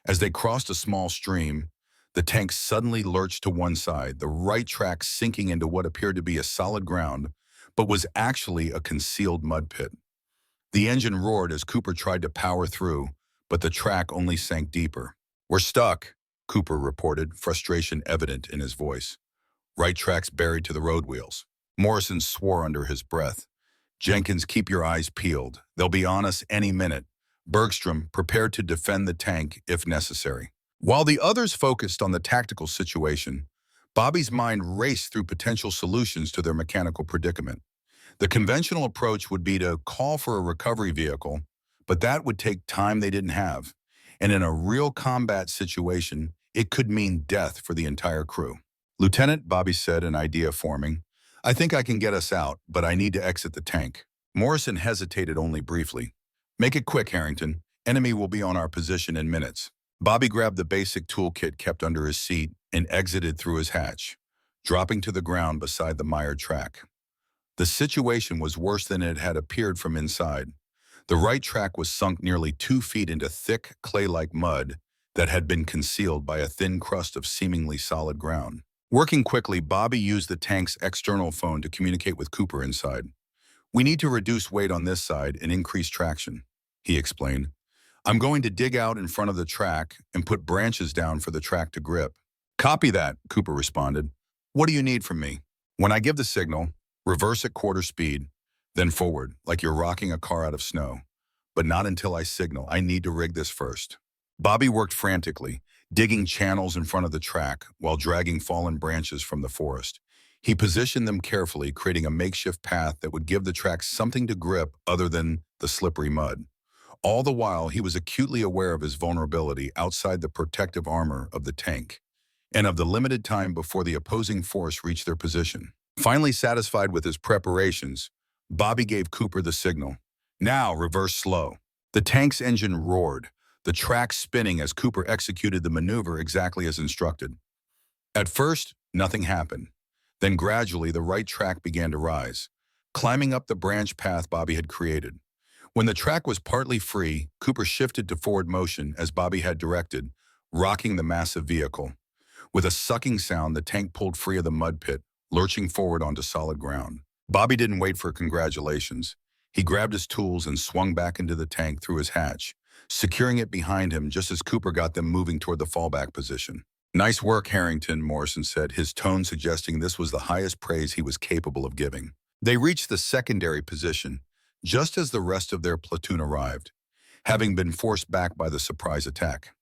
[SPEAKER 1] As they crossed a small stream, the tank suddenly lurched to one side, the right track sinking into what appeared to be a solid ground, but was actually a concealed mud pit. The engine roared as Cooper tried to power through, but the track only sank deeper. "We're stuck," Cooper reported, frustration evident in his voice. "Right track's buried to the road wheels." Morrison swore under his breath. "Jenkins, keep your eyes peeled. They'll be on us any minute." Bergstrom prepared to defend the tank if necessary. While the others focused on the tactical situation, Bobby's mind raced through potential solutions to their mechanical predicament. The conventional approach would be to call for a recovery vehicle, but that would take time they didn't have. And in a real combat situation, it could mean death for the entire crew. "Lieutenant," Bobby said, an idea forming, "I think I can get us out, but I need to exit the tank." Morrison hesitated only briefly. "Make it quick, Harrington. Enemy will be on our position in minutes." Bobby grabbed the basic toolkit kept under his seat and exited through his hatch, dropping to the ground beside the mired track. The situation was worse than it had appeared from inside. The right track was sunk nearly 2 feet into thick, clay-like mud that had been concealed by a thin crust of seemingly solid ground. Working quickly, Bobby used the tank's external phone to communicate with Cooper inside. "We need to reduce weight on this side and increase traction," he explained. "I'm going to dig out in front of the track and put branches down for the track to grip." "Copy that," Cooper responded. "What do you need from me?" "When I give the signal, reverse at quarter speed, then forward, like you're rocking a car out of snow. But not until I signal. I need to rig this first." Bobby worked frantically, digging channels in front of the track while dragging fallen branches from the forest. He positioned them carefully, creating a makeshift path that would give the track something to grip other than the slippery mud. All the while, he was acutely aware of his vulnerability outside the protective armor of the tank, and of the limited time before the opposing force reached their position. Finally satisfied with his preparations, Bobby gave Cooper the signal. Now, reverse slow. The tank's engine roared, the track spinning as Cooper executed the maneuver exactly as instructed. At first, nothing happened. Then gradually, the right track began to rise, climbing up the branch path Bobby had created. When the track was partly free, Cooper shifted to forward motion as Bobby had directed, rocking the massive vehicle. With a sucking sound, the tank pulled free of the mud pit, lurching forward onto solid ground. Bobby didn't wait for congratulations. He grabbed his tools and swung back into the tank through his hatch, securing it behind him just as Cooper got them moving toward the fallback position. "Nice work, Harrington," Morrison said, his tone suggesting this was the highest praise he was capable of giving. They reached the secondary position, just as the rest of their platoon arrived, having been forced back by the surprise attack.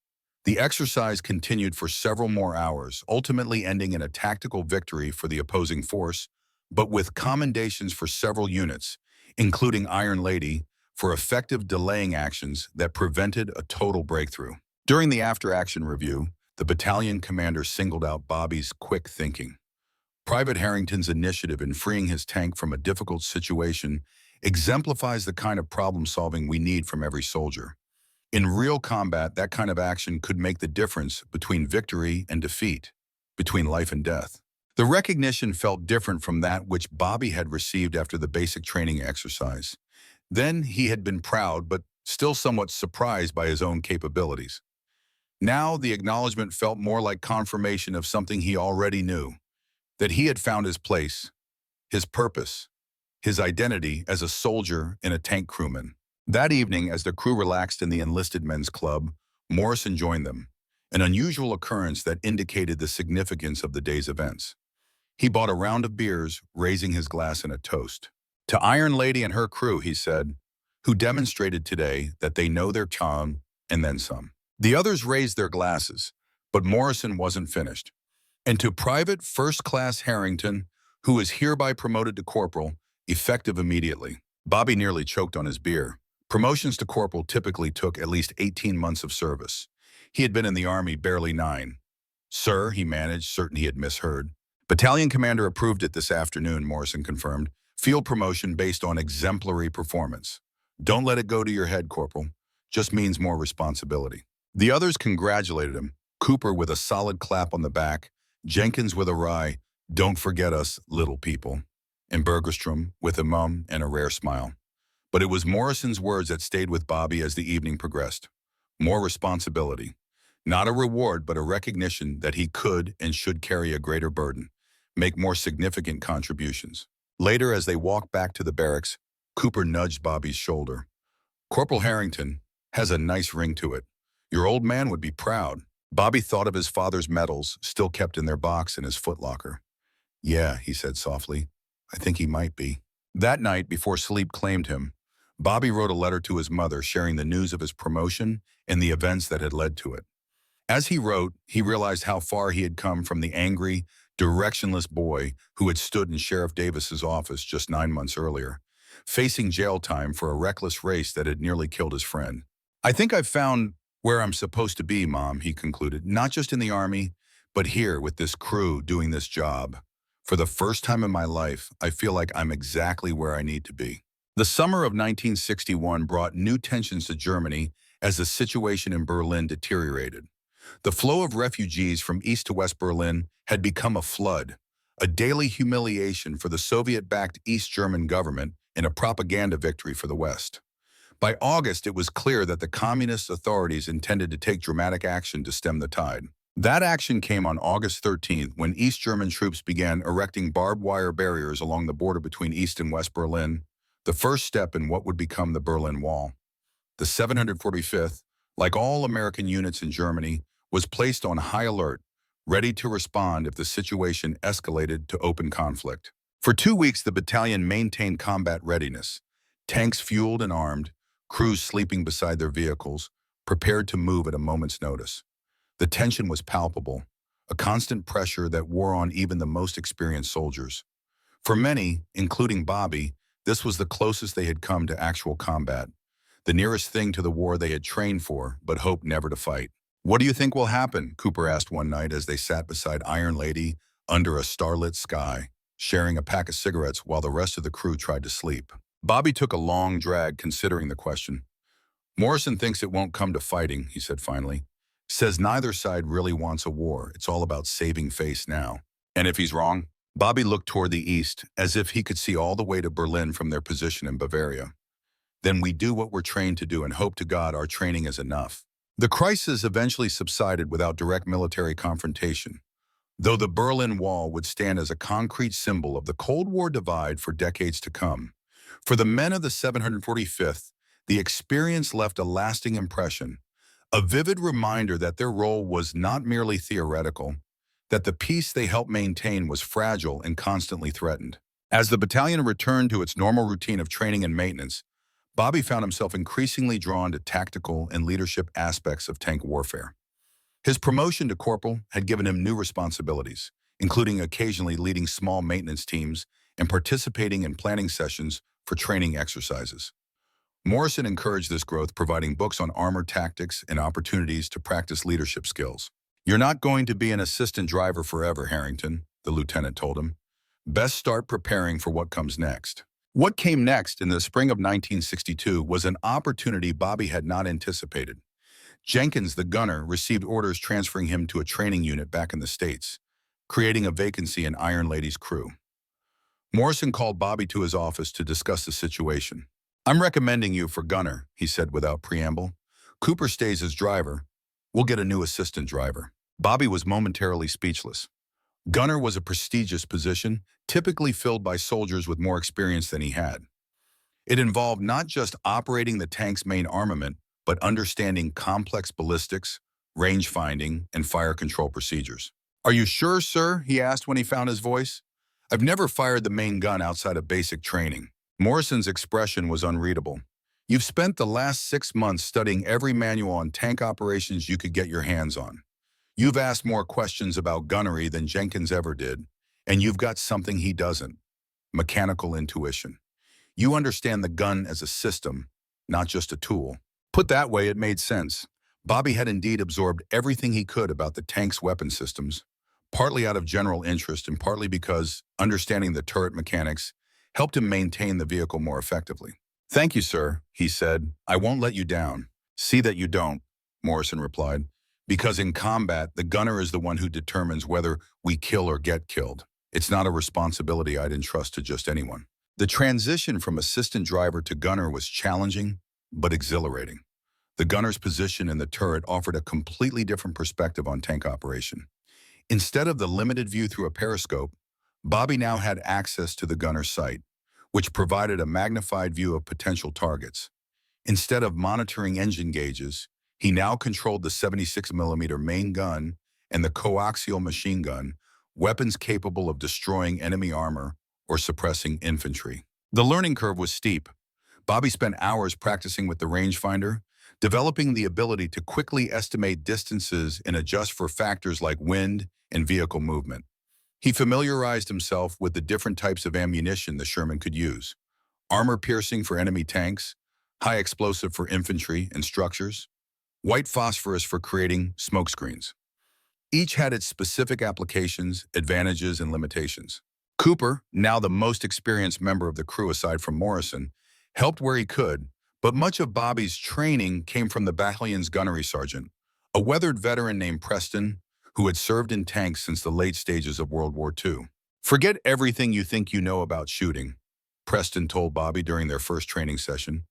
[SPEAKER 1] The exercise continued for several more hours, ultimately ending in a tactical victory for the opposing force, but with commendations for several units, including Iron Lady, for effective delaying actions that prevented a total breakthrough. During the after-action review, the battalion commander singled out Bobby's quick thinking. Private Harrington's initiative in freeing his tank from a difficult situation exemplifies the kind of problem-solving we need from every soldier. In real combat, that kind of action could make the difference between victory and defeat, between life and death. The recognition felt different from that which Bobby had received after the basic training exercise. Then he had been proud, but still somewhat surprised by his own capabilities. Now the acknowledgement felt more like confirmation of something he already knew, that he had found his place, his purpose, his identity as a soldier and a tank crewman. That evening, as the crew relaxed in the enlisted men's club, Morrison joined them, an unusual occurrence that indicated the significance of the day's events. He bought a round of beers, raising his glass in a toast. "To Iron Lady and her crew," he said, "who demonstrated today that they know their charm and then some." The others raised their glasses, but Morrison wasn't finished. "And to Private First Class Harrington, who is hereby promoted to corporal, effective immediately." Bobby nearly choked on his beer. Promotions to corporal typically took at least 18 months of service. He had been in the Army barely 9. "Sir," he managed, certain he had misheard. "Battalion commander approved it this afternoon," Morrison confirmed. "Field promotion based on exemplary performance. Don't let it go to your head, Corporal. Just means more responsibility." The others congratulated him, Cooper with a solid clap on the back, Jenkins with a wry, "Don't forget us, little people," and Bergerstrom with a mum and a rare smile. But it was Morrison's words that stayed with Bobby as the evening progressed. More responsibility. Not a reward, but a recognition that he could and should carry a greater burden, make more significant contributions. Later, as they walked back to the barracks, Cooper nudged Bobby's shoulder. "Corporal Harrington has a nice ring to it. Your old man would be proud." Bobby thought of his father's medals, still kept in their box in his footlocker. "Yeah," he said softly, "I think he might be." That night, before sleep claimed him, Bobby wrote a letter to his mother sharing the news of his promotion and the events that had led to it. As he wrote, he realized how far he had come from the angry, directionless boy who had stood in Sheriff Davis's office just 9 months earlier, facing jail time for a reckless race that had nearly killed his friend. "I think I've found where I'm supposed to be, Mom," he concluded, "not just in the Army, but here with this crew doing this job. For the first time in my life, I feel like I'm exactly where I need to be." The summer of 1961 brought new tensions to Germany as the situation in Berlin deteriorated. The flow of refugees from East to West Berlin had become a flood, a daily humiliation for the Soviet-backed East German government and a propaganda victory for the West. By August, it was clear that the communist authorities intended to take dramatic action to stem the tide. That action came on August 13th when East German troops began erecting barbed wire barriers along the border between East and West Berlin, the first step in what would become the Berlin Wall. The 745th, like all American units in Germany, was placed on high alert, ready to respond if the situation escalated to open conflict. For 2 weeks, the battalion maintained combat readiness, tanks fueled and armed, crews sleeping beside their vehicles, prepared to move at a moment's notice. The tension was palpable, a constant pressure that wore on even the most experienced soldiers. For many, including Bobby, this was the closest they had come to actual combat, the nearest thing to the war they had trained for but hoped never to fight. "What do you think will happen?" Cooper asked one night as they sat beside Iron Lady under a starlit sky, sharing a pack of cigarettes while the rest of the crew tried to sleep. Bobby took a long drag considering the question. "Morrison thinks it won't come to fighting," he said finally. "Says neither side really wants a war. It's all about saving face now." "And if he's wrong?" Bobby looked toward the east, as if he could see all the way to Berlin from their position in Bavaria. "Then we do what we're trained to do and hope to God our training is enough." The crisis eventually subsided without direct military confrontation, though the Berlin Wall would stand as a concrete symbol of the Cold War divide for decades to come. For the men of the 745th, the experience left a lasting impression, a vivid reminder that their role was not merely theoretical, that the peace they helped maintain was fragile and constantly threatened. As the battalion returned to its normal routine of training and maintenance, Bobby found himself increasingly drawn to tactical and leadership aspects of tank warfare. His promotion to corporal had given him new responsibilities, including occasionally leading small maintenance teams and participating in planning sessions for training exercises. Morrison encouraged this growth, providing books on armor tactics and opportunities to practice leadership skills. "You're not going to be an assistant driver forever, Harrington," the lieutenant told him. "Best start preparing for what comes next." What came next in the spring of 1962 was an opportunity Bobby had not anticipated. Jenkins, the gunner, received orders transferring him to a training unit back in the States, creating a vacancy in Iron Lady's crew. Morrison called Bobby to his office to discuss the situation. "I'm recommending you for gunner," he said without preamble. "Cooper stays as driver. We'll get a new assistant driver." Bobby was momentarily speechless. Gunner was a prestigious position, typically filled by soldiers with more experience than he had. It involved not just operating the tank's main armament, but understanding complex ballistics, range finding, and fire control procedures. "Are you sure, sir?" he asked when he found his voice. "I've never fired the main gun outside of basic training." Morrison's expression was unreadable. "You've spent the last 6 months studying every manual on tank operations you could get your hands on. You've asked more questions about gunnery than Jenkins ever did, and you've got something he doesn't: mechanical intuition. You understand the gun as a system, not just a tool." Put that way, it made sense. Bobby had indeed absorbed everything he could about the tank's weapon systems, partly out of general interest and partly because understanding the turret mechanics helped him maintain the vehicle more effectively. "Thank you, sir," he said. "I won't let you down." "See that you don't," Morrison replied, "because in combat, the gunner is the one who determines whether we kill or get killed. It's not a responsibility I'd entrust to just anyone." The transition from assistant driver to gunner was challenging, but exhilarating. The gunner's position in the turret offered a completely different perspective on tank operation. Instead of the limited view through a periscope, Bobby now had access to the gunner's sight, which provided a magnified view of potential targets. Instead of monitoring engine gauges, he now controlled the 76mm main gun and the coaxial machine gun, weapons capable of destroying enemy armor or suppressing infantry. The learning curve was steep. Bobby spent hours practicing with the rangefinder, developing the ability to quickly estimate distances and adjust for factors like wind and vehicle movement. He familiarized himself with the different types of ammunition the Sherman could use: armor-piercing for enemy tanks, high explosive for infantry and structures, white phosphorus for creating smoke screens. Each had its specific applications, advantages, and limitations. Cooper, now the most experienced member of the crew aside from Morrison, helped where he could, but much of Bobby's training came from the battalion's gunnery sergeant, a weathered veteran named Preston, who had served in tanks since the late stages of World War II. "Forget everything you think you know about shooting," Preston told Bobby during their first training session.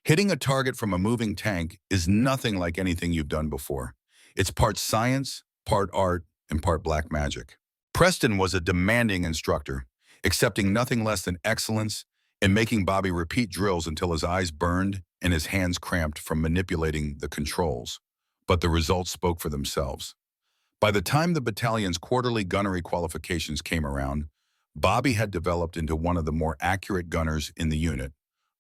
[SPEAKER 1] "Hitting a target from a moving tank is nothing like anything you've done before. It's part science, part art, and part black magic." Preston was a demanding instructor, accepting nothing less than excellence and making Bobby repeat drills until his eyes burned and his hands cramped from manipulating the controls. But the results spoke for themselves. By the time the battalion's quarterly gunnery qualifications came around, Bobby had developed into one of the more accurate gunners in the unit,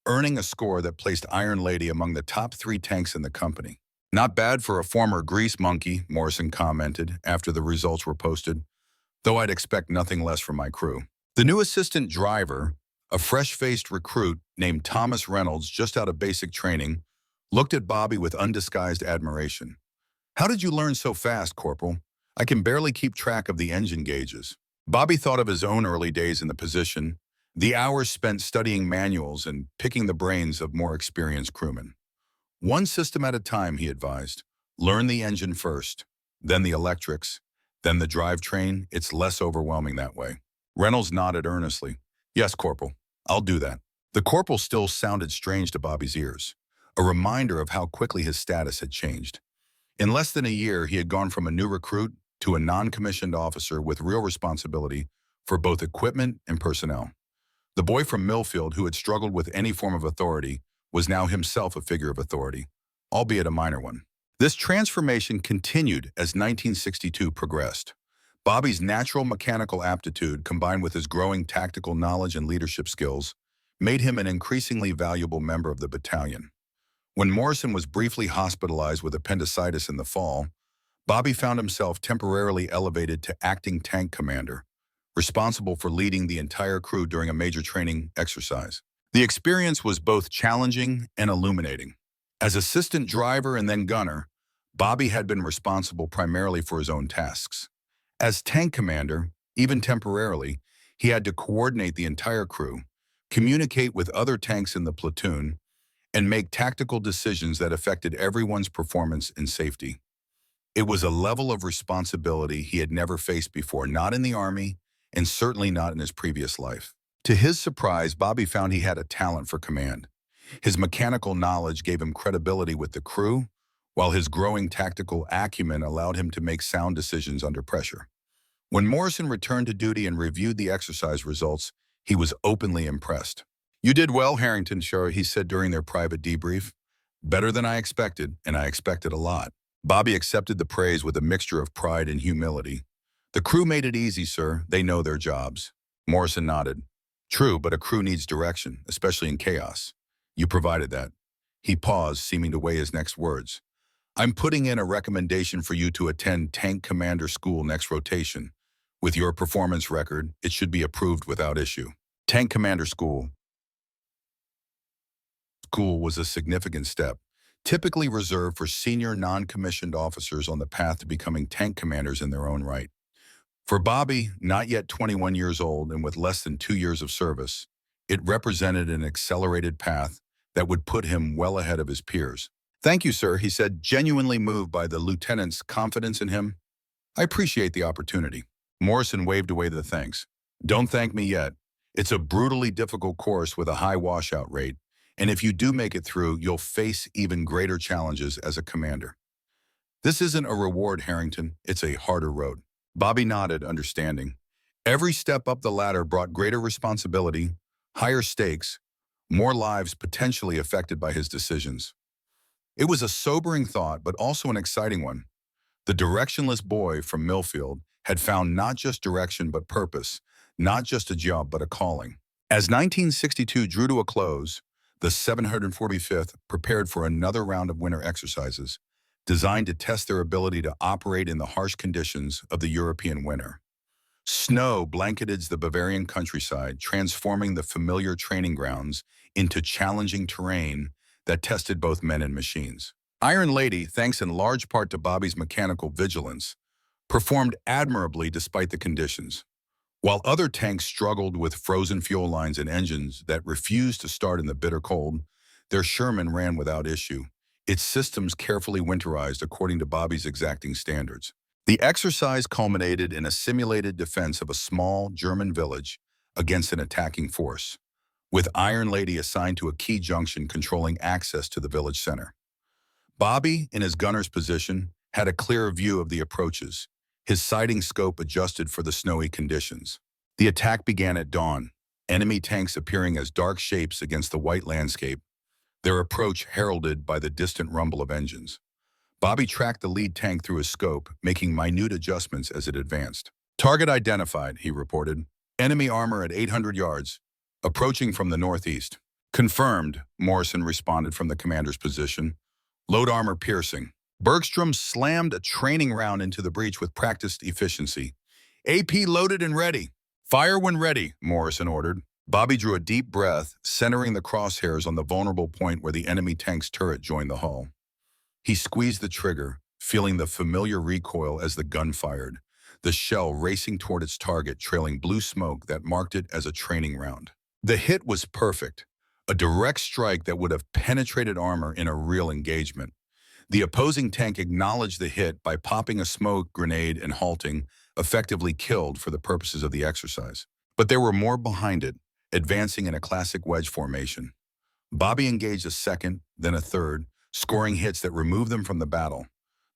[SPEAKER 1] earning a score that placed Iron Lady among the top 3 tanks in the company. Not bad for a former grease monkey, Morrison commented after the results were posted, though I'd expect nothing less from my crew. The new assistant driver, a fresh-faced recruit named Thomas Reynolds just out of basic training, looked at Bobby with undisguised admiration. How did you learn so fast, Corporal? I can barely keep track of the engine gauges. Bobby thought of his own early days in the position, the hours spent studying manuals and picking the brains of more experienced crewmen. One system at a time, he advised. Learn the engine first, then the electrics, then the drivetrain. It's less overwhelming that way. Reynolds nodded earnestly. Yes, Corporal, I'll do that. The corporal still sounded strange to Bobby's ears, a reminder of how quickly his status had changed. In less than a year, he had gone from a new recruit to a non-commissioned officer with real responsibility for both equipment and personnel. The boy from Millfield who had struggled with any form of authority was now himself a figure of authority, albeit a minor one. This transformation continued as 1962 progressed. Bobby's natural mechanical aptitude, combined with his growing tactical knowledge and leadership skills, made him an increasingly valuable member of the battalion. When Morrison was briefly hospitalized with appendicitis in the fall, Bobby found himself temporarily elevated to acting tank commander, responsible for leading the entire crew during a major training exercise. The experience was both challenging and illuminating. As assistant driver and then gunner, Bobby had been responsible primarily for his own tasks. As tank commander, even temporarily, he had to coordinate the entire crew, communicate with other tanks in the platoon, and make tactical decisions that affected everyone's performance and safety. It was a level of responsibility he had never faced before, not in the Army, and certainly not in his previous life. To his surprise, Bobby found he had a talent for command. His mechanical knowledge gave him credibility with the crew, while his growing tactical acumen allowed him to make sound decisions under pressure. When Morrison returned to duty and reviewed the exercise results, he was openly impressed. You did well, Harrington, he said during their private debrief. Better than I expected, and I expected a lot. Bobby accepted the praise with a mixture of pride and humility. The crew made it easy, sir. They know their jobs. Morrison nodded. True, but a crew needs direction, especially in chaos. You provided that. He paused, seeming to weigh his next words. I'm putting in a recommendation for you to attend Tank Commander School next rotation. With your performance record, it should be approved without issue. Tank Commander School was a significant step, typically reserved for senior non-commissioned officers on the path to becoming tank commanders in their own right. For Bobby, not yet 21 years old and with less than 2 years of service, it represented an accelerated path that would put him well ahead of his peers. Thank you, sir, he said, genuinely moved by the lieutenant's confidence in him. I appreciate the opportunity. Morrison waved away the thanks. Don't thank me yet. It's a brutally difficult course with a high washout rate, and if you do make it through, you'll face even greater challenges as a commander. This isn't a reward, Harrington. It's a harder road. Bobby nodded, understanding. Every step up the ladder brought greater responsibility, higher stakes, more lives potentially affected by his decisions. It was a sobering thought, but also an exciting one. The directionless boy from Millfield had found not just direction but purpose, not just a job but a calling. As 1962 drew to a close, the 745th prepared for another round of winter exercises, designed to test their ability to operate in the harsh conditions of the European winter. Snow blanketed the Bavarian countryside, transforming the familiar training grounds into challenging terrain that tested both men and machines. Iron Lady, thanks in large part to Bobby's mechanical vigilance, performed admirably despite the conditions. While other tanks struggled with frozen fuel lines and engines that refused to start in the bitter cold, their Sherman ran without issue, its systems carefully winterized according to Bobby's exacting standards. The exercise culminated in a simulated defense of a small German village against an attacking force, with Iron Lady assigned to a key junction controlling access to the village center. Bobby, in his gunner's position, had a clear view of the approaches, his sighting scope adjusted for the snowy conditions. The attack began at dawn, enemy tanks appearing as dark shapes against the white landscape, their approach heralded by the distant rumble of engines. Bobby tracked the lead tank through his scope, making minute adjustments as it advanced. Target identified, he reported. Enemy armor at 800 yards, approaching from the northeast. Confirmed, Morrison responded from the commander's position. Load armor piercing. Bergstrom slammed a training round into the breech with practiced efficiency. AP loaded and ready. Fire when ready, Morrison ordered. Bobby drew a deep breath, centering the crosshairs on the vulnerable point where the enemy tank's turret joined the hull. He squeezed the trigger, feeling the familiar recoil as the gun fired, the shell racing toward its target, trailing blue smoke that marked it as a training round. The hit was perfect, a direct strike that would have penetrated armor in a real engagement. The opposing tank acknowledged the hit by popping a smoke grenade and halting, effectively killed for the purposes of the exercise. But there were more behind it, advancing in a classic wedge formation. Bobby engaged a second, then a third, scoring hits that removed them from the battle.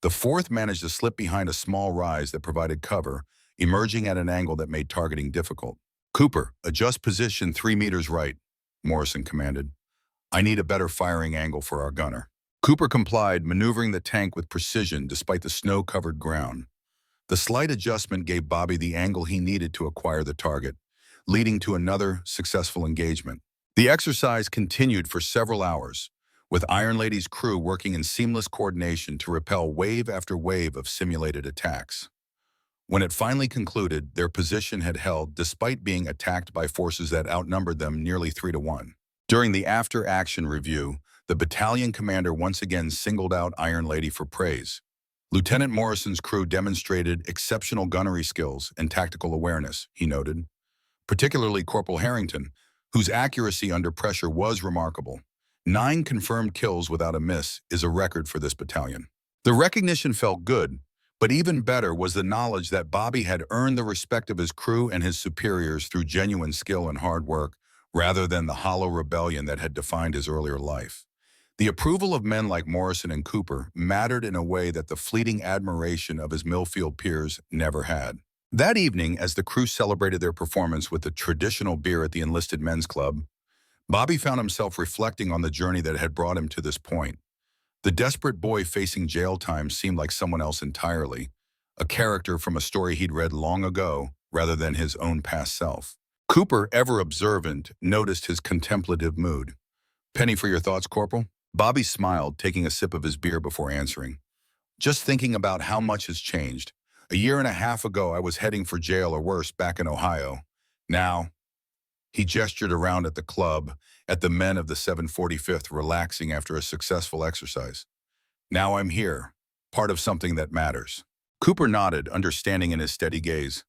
[SPEAKER 1] The fourth managed to slip behind a small rise that provided cover, emerging at an angle that made targeting difficult. "Cooper, adjust position 3 meters right," Morrison commanded. "I need a better firing angle for our gunner." Cooper complied, maneuvering the tank with precision despite the snow-covered ground. The slight adjustment gave Bobby the angle he needed to acquire the target, leading to another successful engagement. The exercise continued for several hours, with Iron Lady's crew working in seamless coordination to repel wave after wave of simulated attacks. When it finally concluded, their position had held despite being attacked by forces that outnumbered them nearly 3-1. During the after-action review, the battalion commander once again singled out Iron Lady for praise. Lieutenant Morrison's crew demonstrated exceptional gunnery skills and tactical awareness, he noted. Particularly Corporal Harrington, whose accuracy under pressure was remarkable. 9 confirmed kills without a miss is a record for this battalion. The recognition felt good, but even better was the knowledge that Bobby had earned the respect of his crew and his superiors through genuine skill and hard work, rather than the hollow rebellion that had defined his earlier life. The approval of men like Morrison and Cooper mattered in a way that the fleeting admiration of his Millfield peers never had. That evening, as the crew celebrated their performance with the traditional beer at the Enlisted Men's Club, Bobby found himself reflecting on the journey that had brought him to this point. The desperate boy facing jail time seemed like someone else entirely, a character from a story he'd read long ago rather than his own past self. Cooper, ever observant, noticed his contemplative mood. "Penny for your thoughts, Corporal?" Bobby smiled, taking a sip of his beer before answering. "Just thinking about how much has changed. A year and a half ago, I was heading for jail or worse back in Ohio. Now," he gestured around at the club, at the men of the 745th relaxing after a successful exercise. "Now I'm here, part of something that matters." Cooper nodded, understanding in his steady gaze.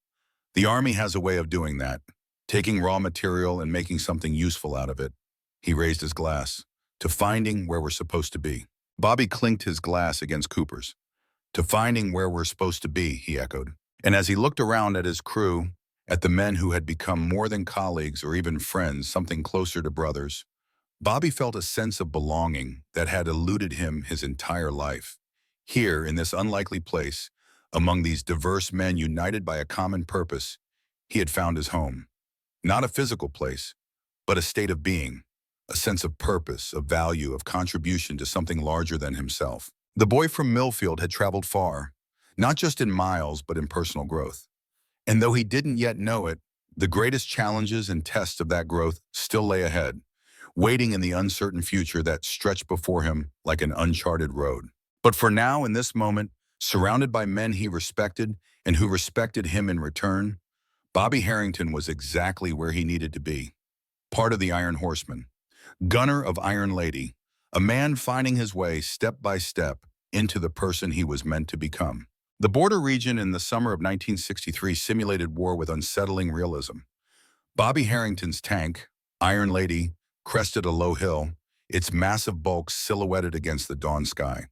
[SPEAKER 1] "The Army has a way of doing that, taking raw material and making something useful out of it." He raised his glass. "To finding where we're supposed to be." Bobby clinked his glass against Cooper's. "To finding where we're supposed to be," he echoed. And as he looked around at his crew, at the men who had become more than colleagues or even friends, something closer to brothers, Bobby felt a sense of belonging that had eluded him his entire life. Here, in this unlikely place, among these diverse men united by a common purpose, he had found his home. Not a physical place, but a state of being, a sense of purpose, of value, of contribution to something larger than himself. The boy from Millfield had traveled far, not just in miles, but in personal growth. And though he didn't yet know it, the greatest challenges and tests of that growth still lay ahead, waiting in the uncertain future that stretched before him like an uncharted road. But for now, in this moment, surrounded by men he respected and who respected him in return, Bobby Harrington was exactly where he needed to be. Part of the Iron Horseman, gunner of Iron Lady, a man finding his way step by step into the person he was meant to become. The border region in the summer of 1963 simulated war with unsettling realism. Bobby Harrington's tank, Iron Lady, crested a low hill, its massive bulk silhouetted against the dawn sky.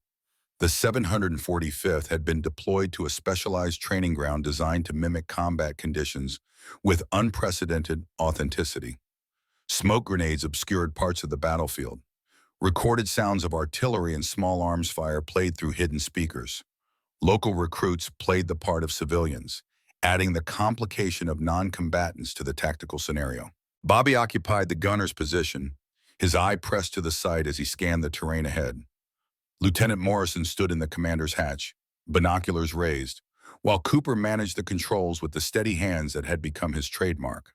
[SPEAKER 1] The 745th had been deployed to a specialized training ground designed to mimic combat conditions with unprecedented authenticity. Smoke grenades obscured parts of the battlefield. Recorded sounds of artillery and small arms fire played through hidden speakers. Local recruits played the part of civilians, adding the complication of non-combatants to the tactical scenario. Bobby occupied the gunner's position, his eye pressed to the sight as he scanned the terrain ahead. Lieutenant Morrison stood in the commander's hatch, binoculars raised, while Cooper managed the controls with the steady hands that had become his trademark.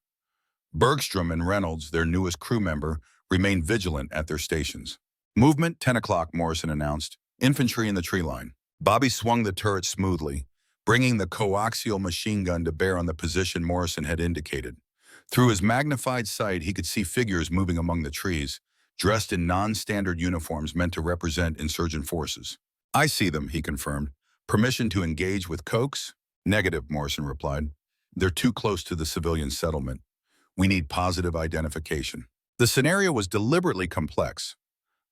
[SPEAKER 1] Bergstrom and Reynolds, their newest crew member, remained vigilant at their stations. "Movement, 10 o'clock, Morrison announced. "Infantry in the tree line." Bobby swung the turret smoothly, bringing the coaxial machine gun to bear on the position Morrison had indicated. Through his magnified sight, he could see figures moving among the trees, dressed in non-standard uniforms meant to represent insurgent forces. "I see them," he confirmed. "Permission to engage with Cokes?" "Negative," Morrison replied. "They're too close to the civilian settlement. We need positive identification." The scenario was deliberately complex.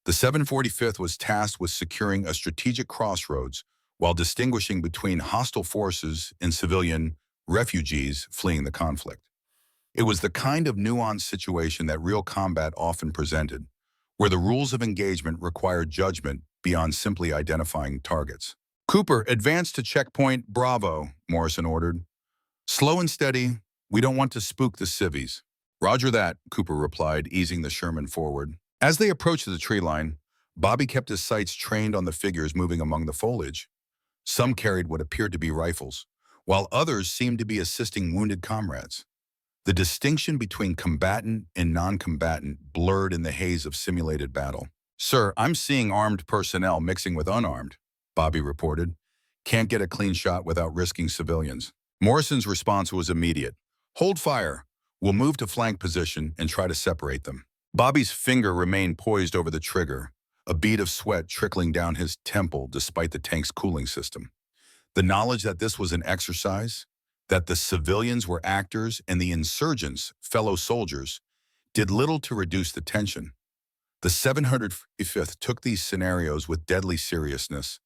[SPEAKER 1] The 745th was tasked with securing a strategic crossroads while distinguishing between hostile forces and civilian refugees fleeing the conflict. It was the kind of nuanced situation that real combat often presented, where the rules of engagement required judgment beyond simply identifying targets. "Cooper, advance to checkpoint Bravo," Morrison ordered. "Slow and steady. We don't want to spook the civvies." "Roger that," Cooper replied, easing the Sherman forward. As they approached the tree line, Bobby kept his sights trained on the figures moving among the foliage. Some carried what appeared to be rifles, while others seemed to be assisting wounded comrades. The distinction between combatant and non-combatant blurred in the haze of simulated battle. "Sir, I'm seeing armed personnel mixing with unarmed," Bobby reported. "Can't get a clean shot without risking civilians." Morrison's response was immediate. "Hold fire. We'll move to flank position and try to separate them." Bobby's finger remained poised over the trigger, a bead of sweat trickling down his temple despite the tank's cooling system. The knowledge that this was an exercise, that the civilians were actors and the insurgents, fellow soldiers, did little to reduce the tension. The 755th took these scenarios with deadly seriousness,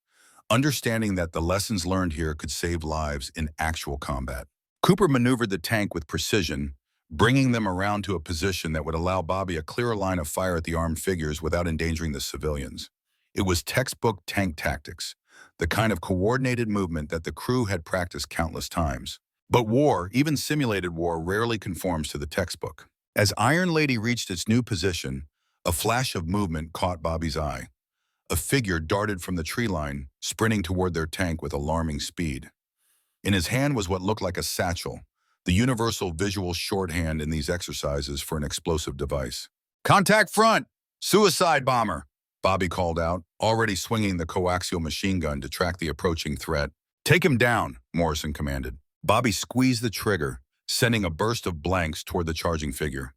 [SPEAKER 1] understanding that the lessons learned here could save lives in actual combat. Cooper maneuvered the tank with precision, bringing them around to a position that would allow Bobby a clearer line of fire at the armed figures without endangering the civilians. It was textbook tank tactics, the kind of coordinated movement that the crew had practiced countless times. But war, even simulated war, rarely conforms to the textbook. As Iron Lady reached its new position, a flash of movement caught Bobby's eye. A figure darted from the tree line, sprinting toward their tank with alarming speed. In his hand was what looked like a satchel, the universal visual shorthand in these exercises for an explosive device. "Contact front! Suicide bomber!" Bobby called out, already swinging the coaxial machine gun to track the approaching threat. "Take him down," Morrison commanded. Bobby squeezed the trigger, sending a burst of blanks toward the charging figure.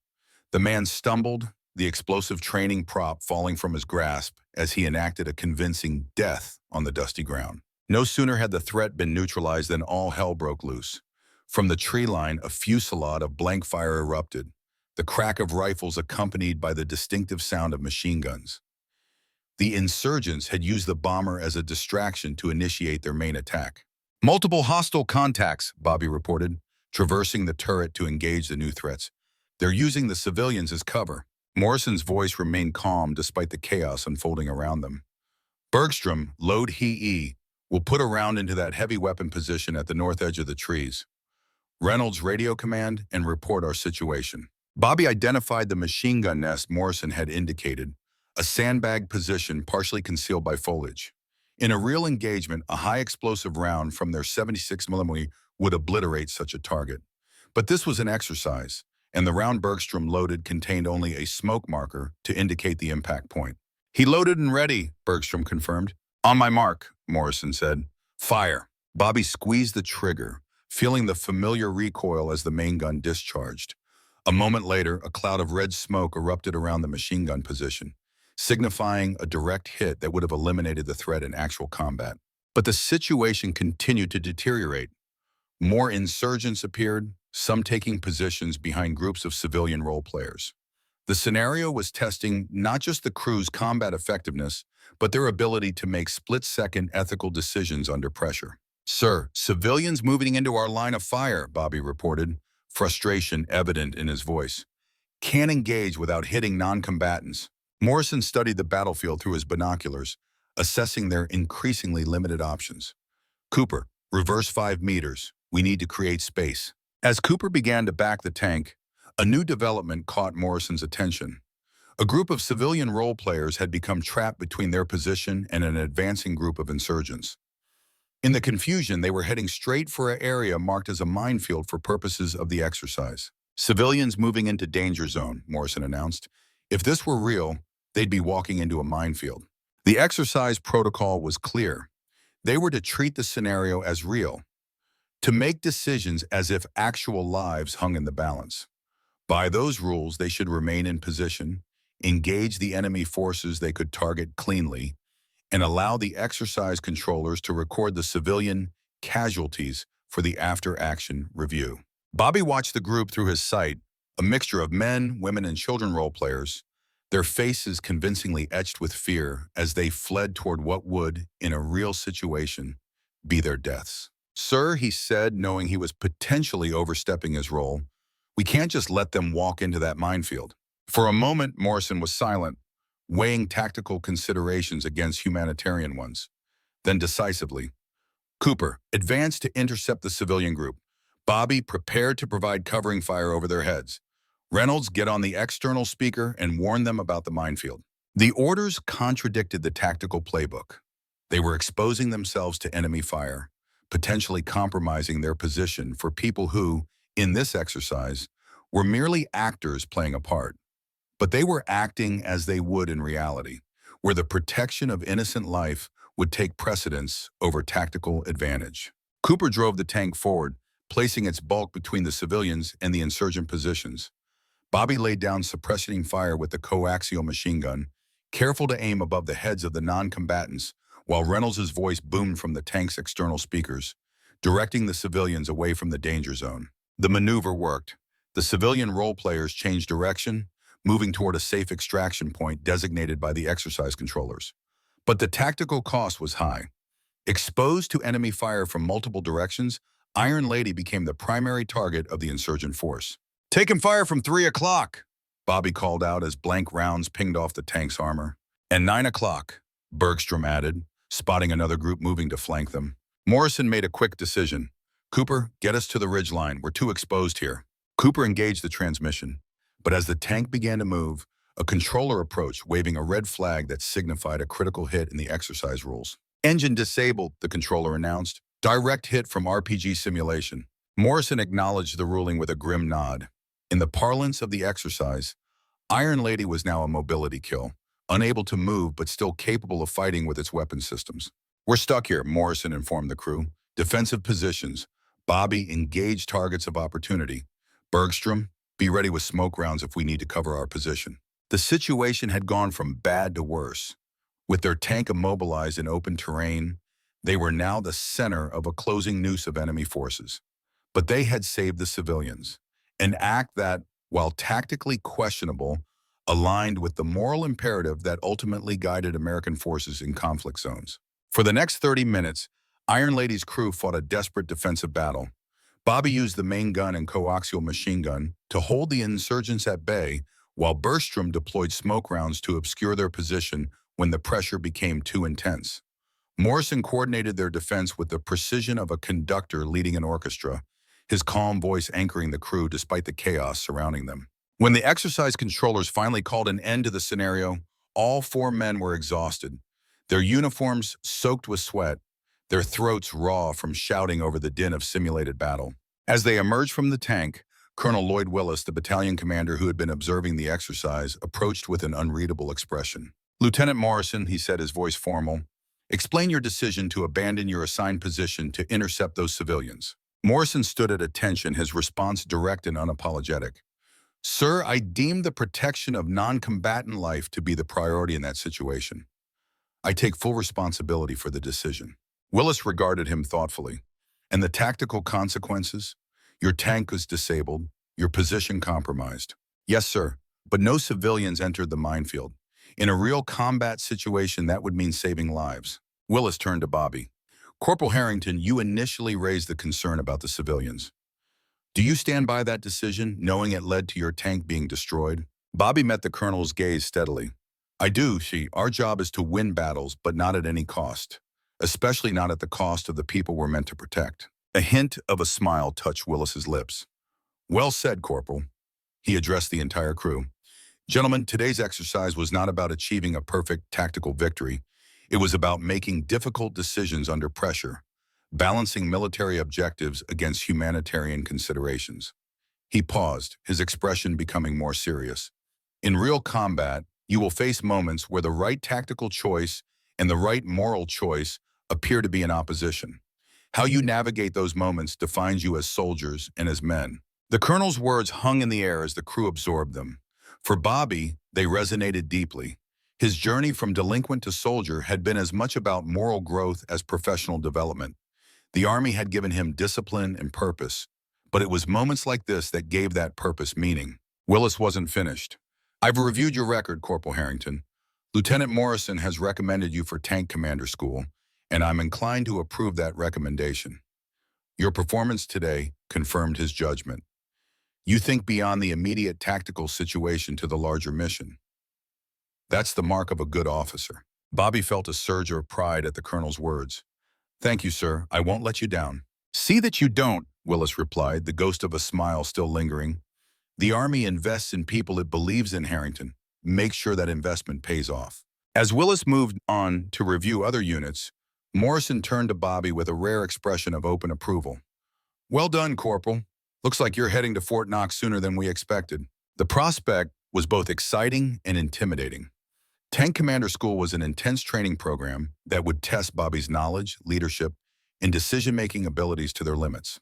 [SPEAKER 1] The man stumbled, the explosive training prop falling from his grasp as he enacted a convincing death on the dusty ground. No sooner had the threat been neutralized than all hell broke loose. From the tree line, a fusillade of blank fire erupted, the crack of rifles accompanied by the distinctive sound of machine guns. The insurgents had used the bomber as a distraction to initiate their main attack. "Multiple hostile contacts," Bobby reported, traversing the turret to engage the new threats. "They're using the civilians as cover." Morrison's voice remained calm despite the chaos unfolding around them. "Bergstrom, load HE. We'll put a round into that heavy weapon position at the north edge of the trees. Reynolds, radio command and report our situation." Bobby identified the machine gun nest Morrison had indicated, a sandbag position partially concealed by foliage. In a real engagement, a high explosive round from their 76mm would obliterate such a target. But this was an exercise, and the round Bergstrom loaded contained only a smoke marker to indicate the impact point. "He loaded and ready," Bergstrom confirmed. "On my mark," Morrison said. "Fire." Bobby squeezed the trigger, feeling the familiar recoil as the main gun discharged. A moment later, a cloud of red smoke erupted around the machine gun position, signifying a direct hit that would have eliminated the threat in actual combat. But the situation continued to deteriorate. More insurgents appeared, some taking positions behind groups of civilian role players. The scenario was testing not just the crew's combat effectiveness, but their ability to make split-second ethical decisions under pressure. "Sir, civilians moving into our line of fire," Bobby reported, frustration evident in his voice. "Can't engage without hitting non-combatants." Morrison studied the battlefield through his binoculars, assessing their increasingly limited options. "Cooper, reverse 5 meters. We need to create space." As Cooper began to back the tank, a new development caught Morrison's attention. A group of civilian role players had become trapped between their position and an advancing group of insurgents. In the confusion, they were heading straight for an area marked as a minefield for purposes of the exercise. "Civilians moving into danger zone," Morrison announced. If this were real, they'd be walking into a minefield. The exercise protocol was clear. They were to treat the scenario as real, to make decisions as if actual lives hung in the balance. By those rules, they should remain in position, engage the enemy forces they could target cleanly, and allow the exercise controllers to record the civilian casualties for the after-action review. Bobby watched the group through his sight, a mixture of men, women, and children role players, their faces convincingly etched with fear as they fled toward what would, in a real situation, be their deaths. "Sir," he said, knowing he was potentially overstepping his role, "we can't just let them walk into that minefield." For a moment, Morrison was silent, weighing tactical considerations against humanitarian ones. Then decisively, "Cooper, advance to intercept the civilian group. Bobby, prepare to provide covering fire over their heads. Reynolds, get on the external speaker and warn them about the minefield." The orders contradicted the tactical playbook. They were exposing themselves to enemy fire, potentially compromising their position for people who, in this exercise, were merely actors playing a part. But they were acting as they would in reality, where the protection of innocent life would take precedence over tactical advantage. Cooper drove the tank forward, placing its bulk between the civilians and the insurgent positions. Bobby laid down suppressing fire with the coaxial machine gun, careful to aim above the heads of the non-combatants, while Reynolds' voice boomed from the tank's external speakers, directing the civilians away from the danger zone. The maneuver worked. The civilian role players changed direction, moving toward a safe extraction point designated by the exercise controllers. But the tactical cost was high. Exposed to enemy fire from multiple directions, Iron Lady became the primary target of the insurgent force. "Taking fire from 3 o'clock, Bobby called out as blank rounds pinged off the tank's armor. "And 9 o'clock, Bergstrom added, spotting another group moving to flank them. Morrison made a quick decision. "Cooper, get us to the ridgeline. We're too exposed here." Cooper engaged the transmission, but as the tank began to move, a controller approached, waving a red flag that signified a critical hit in the exercise rules. "Engine disabled," the controller announced. "Direct hit from RPG simulation." Morrison acknowledged the ruling with a grim nod. In the parlance of the exercise, Iron Lady was now a mobility kill, unable to move but still capable of fighting with its weapon systems. "We're stuck here," Morrison informed the crew. "Defensive positions. Bobby, engage targets of opportunity. Bergstrom, be ready with smoke rounds if we need to cover our position." The situation had gone from bad to worse. With their tank immobilized in open terrain, they were now the center of a closing noose of enemy forces. But they had saved the civilians, an act that, while tactically questionable, aligned with the moral imperative that ultimately guided American forces in conflict zones. For the next 30 minutes, Iron Lady's crew fought a desperate defensive battle. Bobby used the main gun and coaxial machine gun to hold the insurgents at bay, while Bergstrom deployed smoke rounds to obscure their position when the pressure became too intense. Morrison coordinated their defense with the precision of a conductor leading an orchestra, his calm voice anchoring the crew despite the chaos surrounding them. When the exercise controllers finally called an end to the scenario, all 4 men were exhausted, their uniforms soaked with sweat, their throats raw from shouting over the din of simulated battle. As they emerged from the tank, Colonel Lloyd Willis, the battalion commander who had been observing the exercise, approached with an unreadable expression. "Lieutenant Morrison," he said, his voice formal, "explain your decision to abandon your assigned position to intercept those civilians." Morrison stood at attention, his response direct and unapologetic. "Sir, I deem the protection of non-combatant life to be the priority in that situation. I take full responsibility for the decision." Willis regarded him thoughtfully. "And the tactical consequences? Your tank was disabled, your position compromised." "Yes, sir, but no civilians entered the minefield. In a real combat situation, that would mean saving lives." Willis turned to Bobby. "Corporal Harrington, you initially raised the concern about the civilians. Do you stand by that decision, knowing it led to your tank being destroyed?" Bobby met the colonel's gaze steadily. "I do, Our job is to win battles, but not at any cost, especially not at the cost of the people we're meant to protect." A hint of a smile touched Willis's lips. "Well said, Corporal." He addressed the entire crew. "Gentlemen, today's exercise was not about achieving a perfect tactical victory. It was about making difficult decisions under pressure, balancing military objectives against humanitarian considerations." He paused, his expression becoming more serious. "In real combat, you will face moments where the right tactical choice and the right moral choice appear to be in opposition. How you navigate those moments defines you as soldiers and as men. The colonel's words hung in the air as the crew absorbed them. For Bobby, they resonated deeply. His journey from delinquent to soldier had been as much about moral growth as professional development. The Army had given him discipline and purpose, but it was moments like this that gave that purpose meaning. Willis wasn't finished. "I've reviewed your record, Corporal Harrington. Lieutenant Morrison has recommended you for Tank Commander School, and I'm inclined to approve that recommendation. Your performance today confirmed his judgment. You think beyond the immediate tactical situation to the larger mission. That's the mark of a good officer." Bobby felt a surge of pride at the colonel's words. "Thank you, sir. I won't let you down." "See that you don't," Willis replied, the ghost of a smile still lingering. "The Army invests in people it believes in, Harrington. Make sure that investment pays off." As Willis moved on to review other units, Morrison turned to Bobby with a rare expression of open approval. "Well done, Corporal. Looks like you're heading to Fort Knox sooner than we expected." The prospect was both exciting and intimidating. Tank Commander School was an intense training program that would test Bobby's knowledge, leadership, and decision-making abilities to their limits.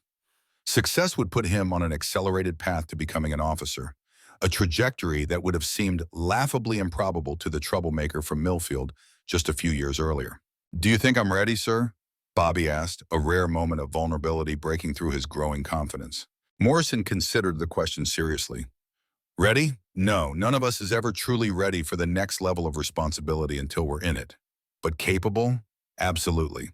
[SPEAKER 1] Success would put him on an accelerated path to becoming an officer, a trajectory that would have seemed laughably improbable to the troublemaker from Millfield just a few years earlier. "Do you think I'm ready, sir?" Bobby asked, a rare moment of vulnerability breaking through his growing confidence. Morrison considered the question seriously. "Ready? No, none of us is ever truly ready for the next level of responsibility until we're in it. But capable? Absolutely."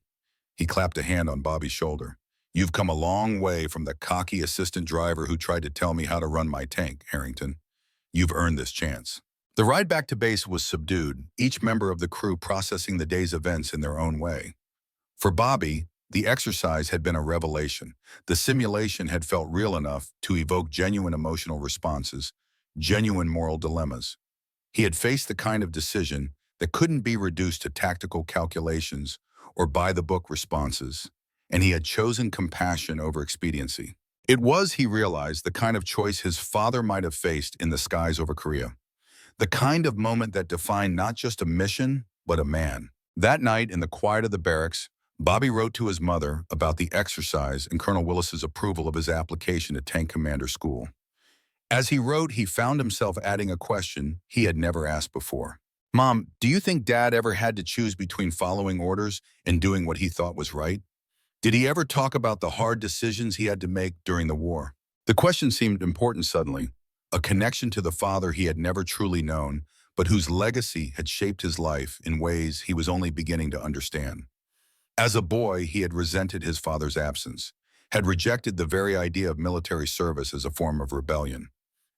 [SPEAKER 1] He clapped a hand on Bobby's shoulder. "You've come a long way from the cocky assistant driver who tried to tell me how to run my tank, Harrington. You've earned this chance." The ride back to base was subdued, each member of the crew processing the day's events in their own way. For Bobby, the exercise had been a revelation. The simulation had felt real enough to evoke genuine emotional responses, genuine moral dilemmas. He had faced the kind of decision that couldn't be reduced to tactical calculations or by-the-book responses, and he had chosen compassion over expediency. It was, he realized, the kind of choice his father might have faced in the skies over Korea. The kind of moment that defined not just a mission, but a man. That night, in the quiet of the barracks, Bobby wrote to his mother about the exercise and Colonel Willis's approval of his application to Tank Commander School. As he wrote, he found himself adding a question he had never asked before. "Mom, do you think Dad ever had to choose between following orders and doing what he thought was right? Did he ever talk about the hard decisions he had to make during the war?" The question seemed important suddenly, a connection to the father he had never truly known, but whose legacy had shaped his life in ways he was only beginning to understand. As a boy, he had resented his father's absence, had rejected the very idea of military service as a form of rebellion.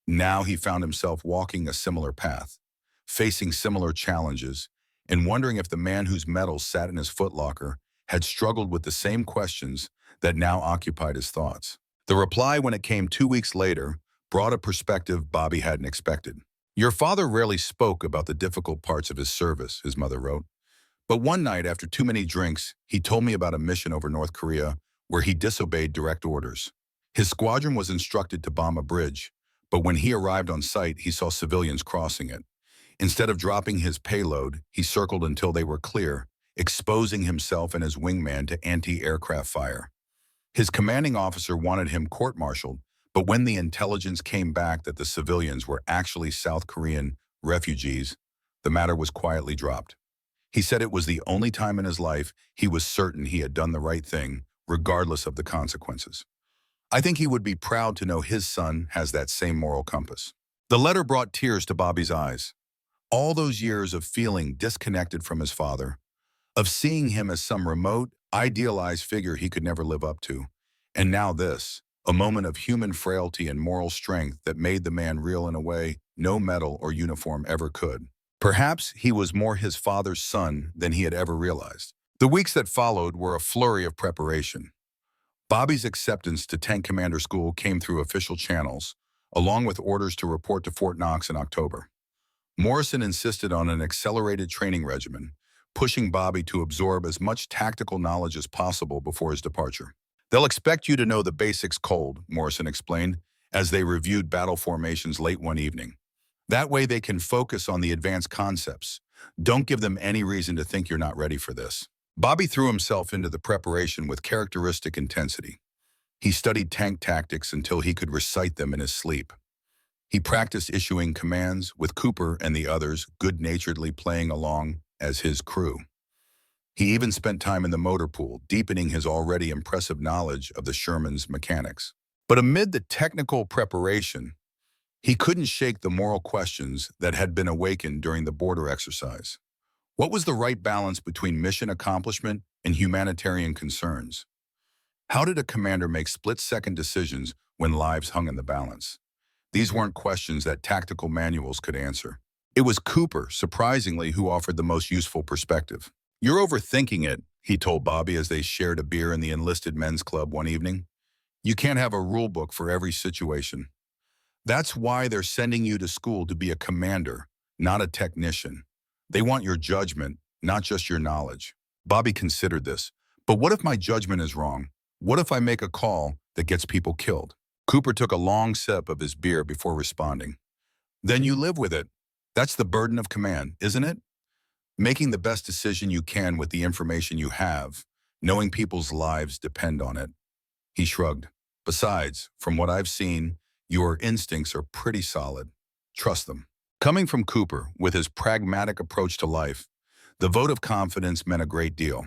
[SPEAKER 1] Now he found himself walking a similar path, facing similar challenges, and wondering if the man whose medals sat in his footlocker had struggled with the same questions that now occupied his thoughts. The reply, when it came 2 weeks later, brought a perspective Bobby hadn't expected. "Your father rarely spoke about the difficult parts of his service," his mother wrote. "But one night, after too many drinks, he told me about a mission over North Korea where he disobeyed direct orders. His squadron was instructed to bomb a bridge, but when he arrived on site, he saw civilians crossing it. Instead of dropping his payload, he circled until they were clear, exposing himself and his wingman to anti-aircraft fire. His commanding officer wanted him court-martialed, but when the intelligence came back that the civilians were actually South Korean refugees, the matter was quietly dropped. He said it was the only time in his life he was certain he had done the right thing, regardless of the consequences. I think he would be proud to know his son has that same moral compass." The letter brought tears to Bobby's eyes. All those years of feeling disconnected from his father, of seeing him as some remote, idealized figure he could never live up to, and now this, a moment of human frailty and moral strength that made the man real in a way no medal or uniform ever could. Perhaps he was more his father's son than he had ever realized. The weeks that followed were a flurry of preparation. Bobby's acceptance to Tank Commander School came through official channels, along with orders to report to Fort Knox in October. Morrison insisted on an accelerated training regimen, pushing Bobby to absorb as much tactical knowledge as possible before his departure. "They'll expect you to know the basics cold," Morrison explained, as they reviewed battle formations late one evening. "That way they can focus on the advanced concepts. Don't give them any reason to think you're not ready for this." Bobby threw himself into the preparation with characteristic intensity. He studied tank tactics until he could recite them in his sleep. He practiced issuing commands, with Cooper and the others good-naturedly playing along as his crew. He even spent time in the motor pool, deepening his already impressive knowledge of the Sherman's mechanics. But amid the technical preparation, he couldn't shake the moral questions that had been awakened during the border exercise. What was the right balance between mission accomplishment and humanitarian concerns? How did a commander make split-second decisions when lives hung in the balance? These weren't questions that tactical manuals could answer. It was Cooper, surprisingly, who offered the most useful perspective. "You're overthinking it," he told Bobby as they shared a beer in the enlisted men's club one evening. "You can't have a rule book for every situation. That's why they're sending you to school to be a commander, not a technician. They want your judgment, not just your knowledge." Bobby considered this. "But what if my judgment is wrong? What if I make a call that gets people killed?" Cooper took a long sip of his beer before responding. "Then you live with it. That's the burden of command, isn't it? Making the best decision you can with the information you have, knowing people's lives depend on it." He shrugged. "Besides, from what I've seen, your instincts are pretty solid. Trust them." Coming from Cooper, with his pragmatic approach to life, the vote of confidence meant a great deal.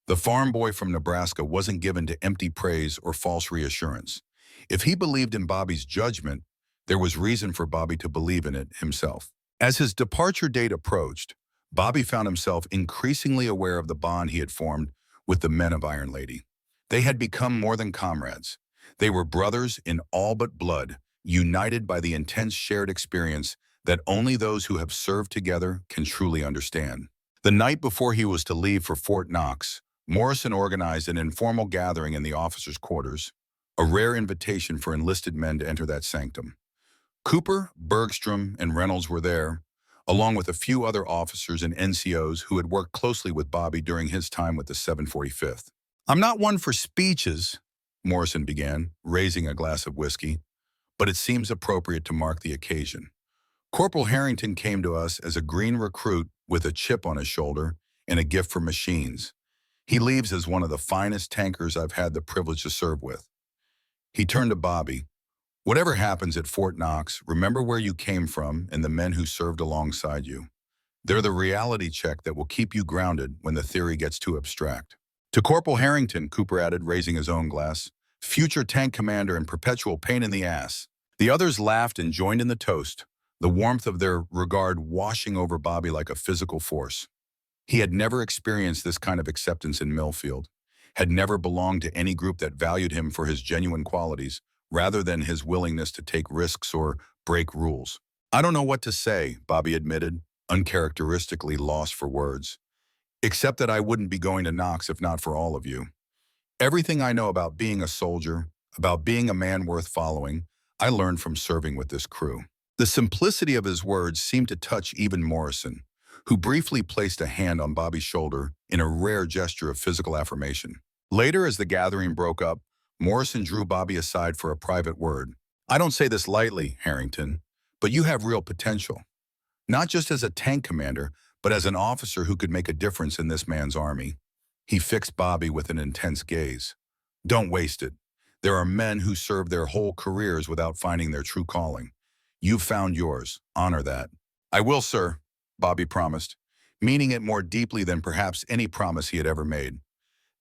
[SPEAKER 1] The farm boy from Nebraska wasn't given to empty praise or false reassurance. If he believed in Bobby's judgment, there was reason for Bobby to believe in it himself. As his departure date approached, Bobby found himself increasingly aware of the bond he had formed with the men of Iron Lady. They had become more than comrades. They were brothers in all but blood, united by the intense shared experience that only those who have served together can truly understand. The night before he was to leave for Fort Knox, Morrison organized an informal gathering in the officers' quarters, a rare invitation for enlisted men to enter that sanctum. Cooper, Bergstrom, and Reynolds were there, along with a few other officers and NCOs who had worked closely with Bobby during his time with the 745th. "I'm not one for speeches," Morrison began, raising a glass of whiskey, "but it seems appropriate to mark the occasion. Corporal Harrington came to us as a green recruit with a chip on his shoulder and a gift for machines. He leaves as one of the finest tankers I've had the privilege to serve with." He turned to Bobby. "Whatever happens at Fort Knox, remember where you came from and the men who served alongside you. They're the reality check that will keep you grounded when the theory gets too abstract." To Corporal Harrington, Cooper added, raising his own glass, "future tank commander and perpetual pain in the ass." The others laughed and joined in the toast, the warmth of their regard washing over Bobby like a physical force. He had never experienced this kind of acceptance in Millfield, had never belonged to any group that valued him for his genuine qualities, rather than his willingness to take risks or break rules. "I don't know what to say," Bobby admitted, uncharacteristically lost for words, "except that I wouldn't be going to Knox if not for all of you. Everything I know about being a soldier, about being a man worth following, I learned from serving with this crew." The simplicity of his words seemed to touch even Morrison, who briefly placed a hand on Bobby's shoulder in a rare gesture of physical affirmation. Later, as the gathering broke up, Morrison drew Bobby aside for a private word. "I don't say this lightly, Harrington, but you have real potential. Not just as a tank commander, but as an officer who could make a difference in this man's army." He fixed Bobby with an intense gaze. "Don't waste it. There are men who serve their whole careers without finding their true calling. You've found yours. Honor that." "I will, sir," Bobby promised, meaning it more deeply than perhaps any promise he had ever made.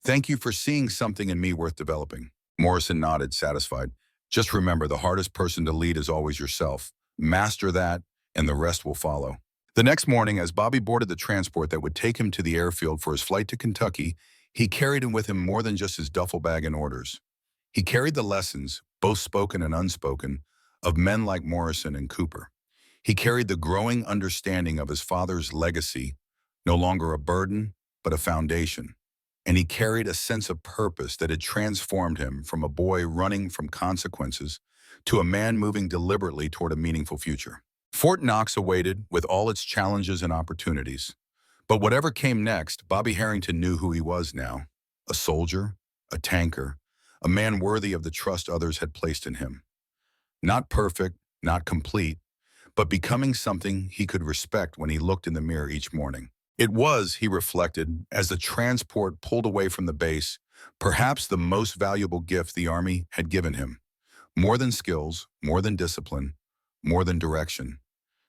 [SPEAKER 1] "Thank you for seeing something in me worth developing." Morrison nodded, satisfied. "Just remember, the hardest person to lead is always yourself. Master that, and the rest will follow." The next morning, as Bobby boarded the transport that would take him to the airfield for his flight to Kentucky, he carried with him more than just his duffel bag and orders. He carried the lessons, both spoken and unspoken, of men like Morrison and Cooper. He carried the growing understanding of his father's legacy, no longer a burden, but a foundation. And he carried a sense of purpose that had transformed him from a boy running from consequences to a man moving deliberately toward a meaningful future. Fort Knox awaited, with all its challenges and opportunities. But whatever came next, Bobby Harrington knew who he was now. A soldier, a tanker, a man worthy of the trust others had placed in him. Not perfect, not complete, but becoming something he could respect when he looked in the mirror each morning. It was, he reflected, as the transport pulled away from the base, perhaps the most valuable gift the Army had given him. More than skills, more than discipline, more than direction.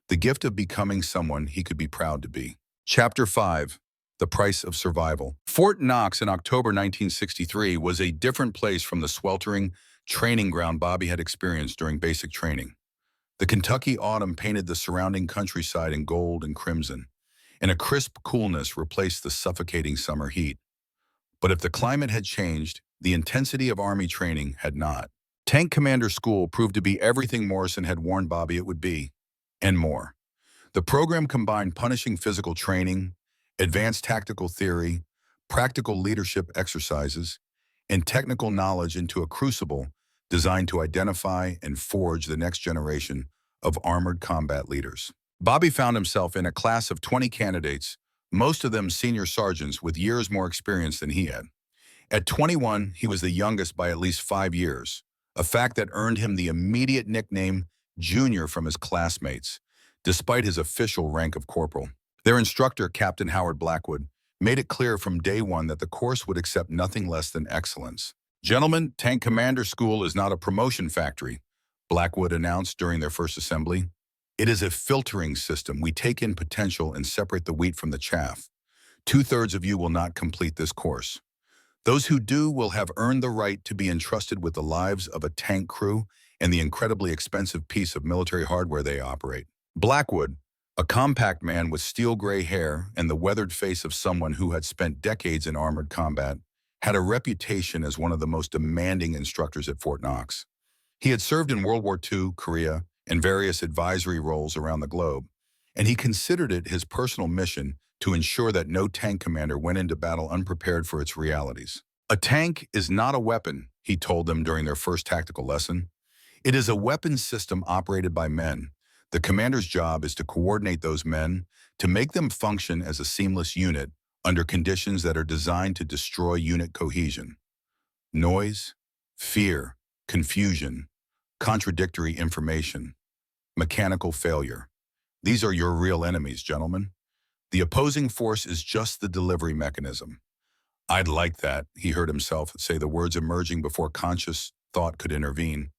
[SPEAKER 1] The gift of becoming someone he could be proud to be. Chapter 5. The Price of Survival. Fort Knox in October 1963 was a different place from the sweltering training ground Bobby had experienced during basic training. The Kentucky autumn painted the surrounding countryside in gold and crimson, and a crisp coolness replaced the suffocating summer heat. But if the climate had changed, the intensity of Army training had not. Tank Commander School proved to be everything Morrison had warned Bobby it would be, and more. The program combined punishing physical training, advanced tactical theory, practical leadership exercises, and technical knowledge into a crucible designed to identify and forge the next generation of armored combat leaders. Bobby found himself in a class of 20 candidates, most of them senior sergeants with years more experience than he had. At 21, he was the youngest by at least 5 years, a fact that earned him the immediate nickname Junior from his classmates, despite his official rank of corporal. Their instructor, Captain Howard Blackwood, made it clear from day one that the course would accept nothing less than excellence. "Gentlemen, Tank Commander School is not a promotion factory," Blackwood announced during their first assembly. "It is a filtering system. We take in potential and separate the wheat from the chaff. 2/3 of you will not complete this course. Those who do will have earned the right to be entrusted with the lives of a tank crew and the incredibly expensive piece of military hardware they operate." Blackwood, a compact man with steel gray hair and the weathered face of someone who had spent decades in armored combat, had a reputation as one of the most demanding instructors at Fort Knox. He had served in World War II, Korea, and various advisory roles around the globe, and he considered it his personal mission to ensure that no tank commander went into battle unprepared for its realities. "A tank is not a weapon," he told them during their first tactical lesson. "It is a weapons system operated by men. The commander's job is to coordinate those men, to make them function as a seamless unit under conditions that are designed to destroy unit cohesion. Noise, fear, confusion, contradictory information, mechanical failure. These are your real enemies, gentlemen. The opposing force is just the delivery mechanism." "I'd like that," he heard himself say, the words emerging before conscious thought could intervene.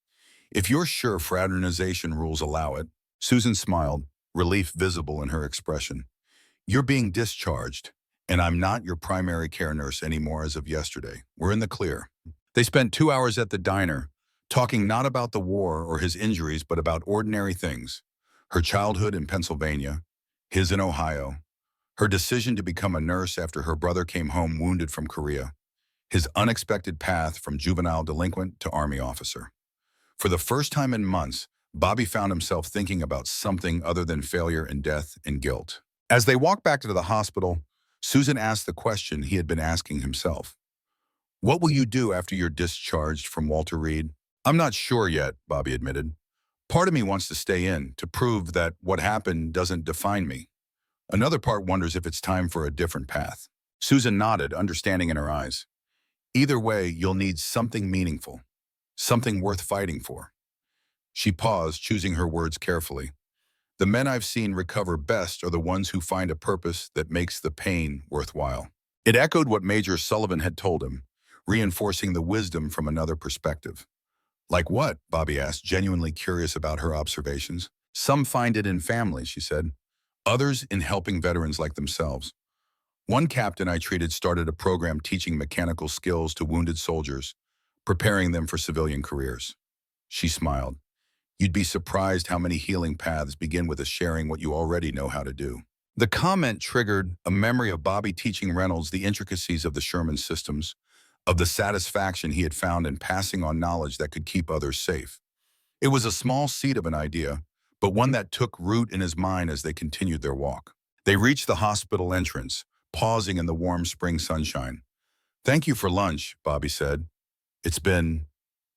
[SPEAKER 1] "If you're sure fraternization rules allow it." Susan smiled, relief visible in her expression. "You're being discharged, and I'm not your primary care nurse anymore as of yesterday. We're in the clear." They spent 2 hours at the diner, talking not about the war or his injuries, but about ordinary things. Her childhood in Pennsylvania, his in Ohio, her decision to become a nurse after her brother came home wounded from Korea, his unexpected path from juvenile delinquent to Army officer. For the first time in months, Bobby found himself thinking about something other than failure and death and guilt. As they walked back to the hospital, Susan asked the question he had been asking himself. "What will you do after you're discharged from Walter Reed?" "I'm not sure yet," Bobby admitted. "Part of me wants to stay in, to prove that what happened doesn't define me. Another part wonders if it's time for a different path." Susan nodded, understanding in her eyes. "Either way, you'll need something meaningful, something worth fighting for." She paused, choosing her words carefully. "The men I've seen recover best are the ones who find a purpose that makes the pain worthwhile." It echoed what Major Sullivan had told him, reinforcing the wisdom from another perspective. "Like what?" Bobby asked, genuinely curious about her observations. "Some find it in family," she said. "Others in helping veterans like themselves. One captain I treated started a program teaching mechanical skills to wounded soldiers, preparing them for civilian careers." She smiled. "You'd be surprised how many healing paths begin with a sharing what you already know how to do." The comment triggered a memory of Bobby teaching Reynolds the intricacies of the Sherman systems, of the satisfaction he had found in passing on knowledge that could keep others safe. It was a small seed of an idea, but one that took root in his mind as they continued their walk. They reached the hospital entrance, pausing in the warm spring sunshine. "Thank you for lunch," Bobby said. "It's been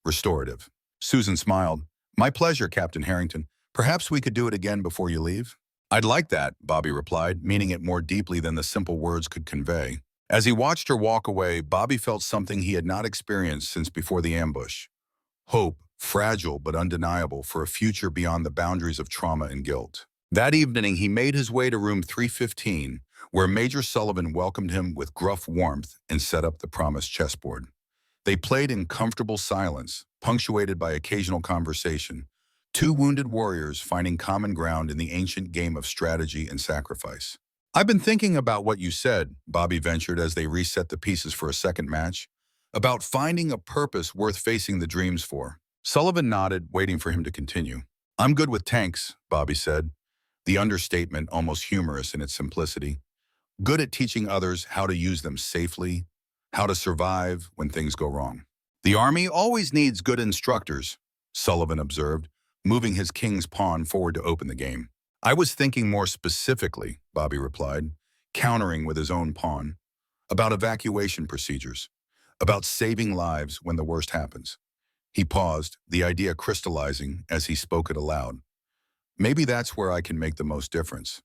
[SPEAKER 1] restorative." Susan smiled. "My pleasure, Captain Harrington. Perhaps we could do it again before you leave?" "I'd like that," Bobby replied, meaning it more deeply than the simple words could convey. As he watched her walk away, Bobby felt something he had not experienced since before the ambush. Hope, fragile but undeniable, for a future beyond the boundaries of trauma and guilt. That evening, he made his way to room 315, where Major Sullivan welcomed him with gruff warmth and set up the promised chessboard. They played in comfortable silence, punctuated by occasional conversation, two wounded warriors finding common ground in the ancient game of strategy and sacrifice. "I've been thinking about what you said," Bobby ventured as they reset the pieces for a second match, "about finding a purpose worth facing the dreams for." Sullivan nodded, waiting for him to continue. "I'm good with tanks," Bobby said, the understatement almost humorous in its simplicity. "Good at teaching others how to use them safely, how to survive when things go wrong." "The Army always needs good instructors," Sullivan observed, moving his king's pawn forward to open the game. "I was thinking more specifically," Bobby replied, countering with his own pawn, "about evacuation procedures, about saving lives when the worst happens." He paused, the idea crystallizing as he spoke it aloud. "Maybe that's where I can make the most difference.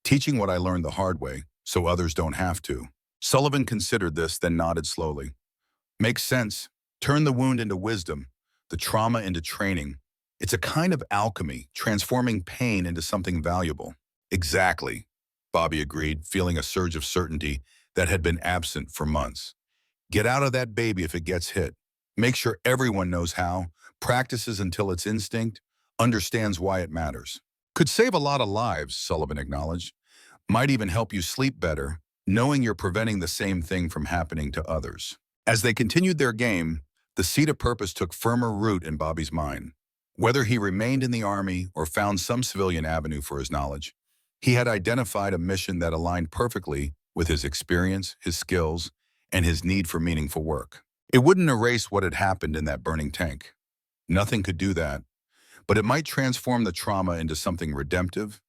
[SPEAKER 1] Teaching what I learned the hard way, so others don't have to." Sullivan considered this, then nodded slowly. "Makes sense. Turn the wound into wisdom, the trauma into training. It's a kind of alchemy, transforming pain into something valuable." "Exactly," Bobby agreed, feeling a surge of certainty that had been absent for months. "Get out of that baby if it gets hit. Make sure everyone knows how, practices until it's instinct, understands why it matters." "Could save a lot of lives," Sullivan acknowledged. "Might even help you sleep better, knowing you're preventing the same thing from happening to others." As they continued their game, the seed of purpose took firmer root in Bobby's mind. Whether he remained in the Army or found some civilian avenue for his knowledge, he had identified a mission that aligned perfectly with his experience, his skills, and his need for meaningful work. It wouldn't erase what had happened in that burning tank. Nothing could do that, but it might transform the trauma into something redemptive,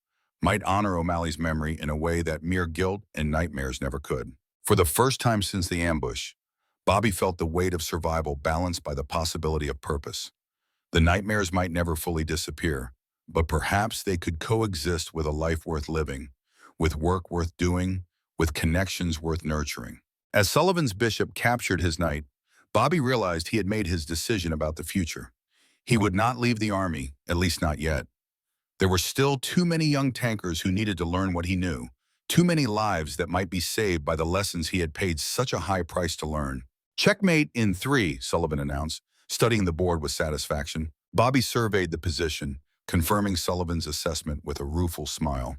[SPEAKER 1] might honor O'Malley's memory in a way that mere guilt and nightmares never could. For the first time since the ambush, Bobby felt the weight of survival balanced by the possibility of purpose. The nightmares might never fully disappear, but perhaps they could coexist with a life worth living, with work worth doing, with connections worth nurturing. As Sullivan's bishop captured his knight, Bobby realized he had made his decision about the future. He would not leave the Army, at least not yet. There were still too many young tankers who needed to learn what he knew, too many lives that might be saved by the lessons he had paid such a high price to learn. "Checkmate in 3, Sullivan announced, studying the board with satisfaction. Bobby surveyed the position, confirming Sullivan's assessment with a rueful smile.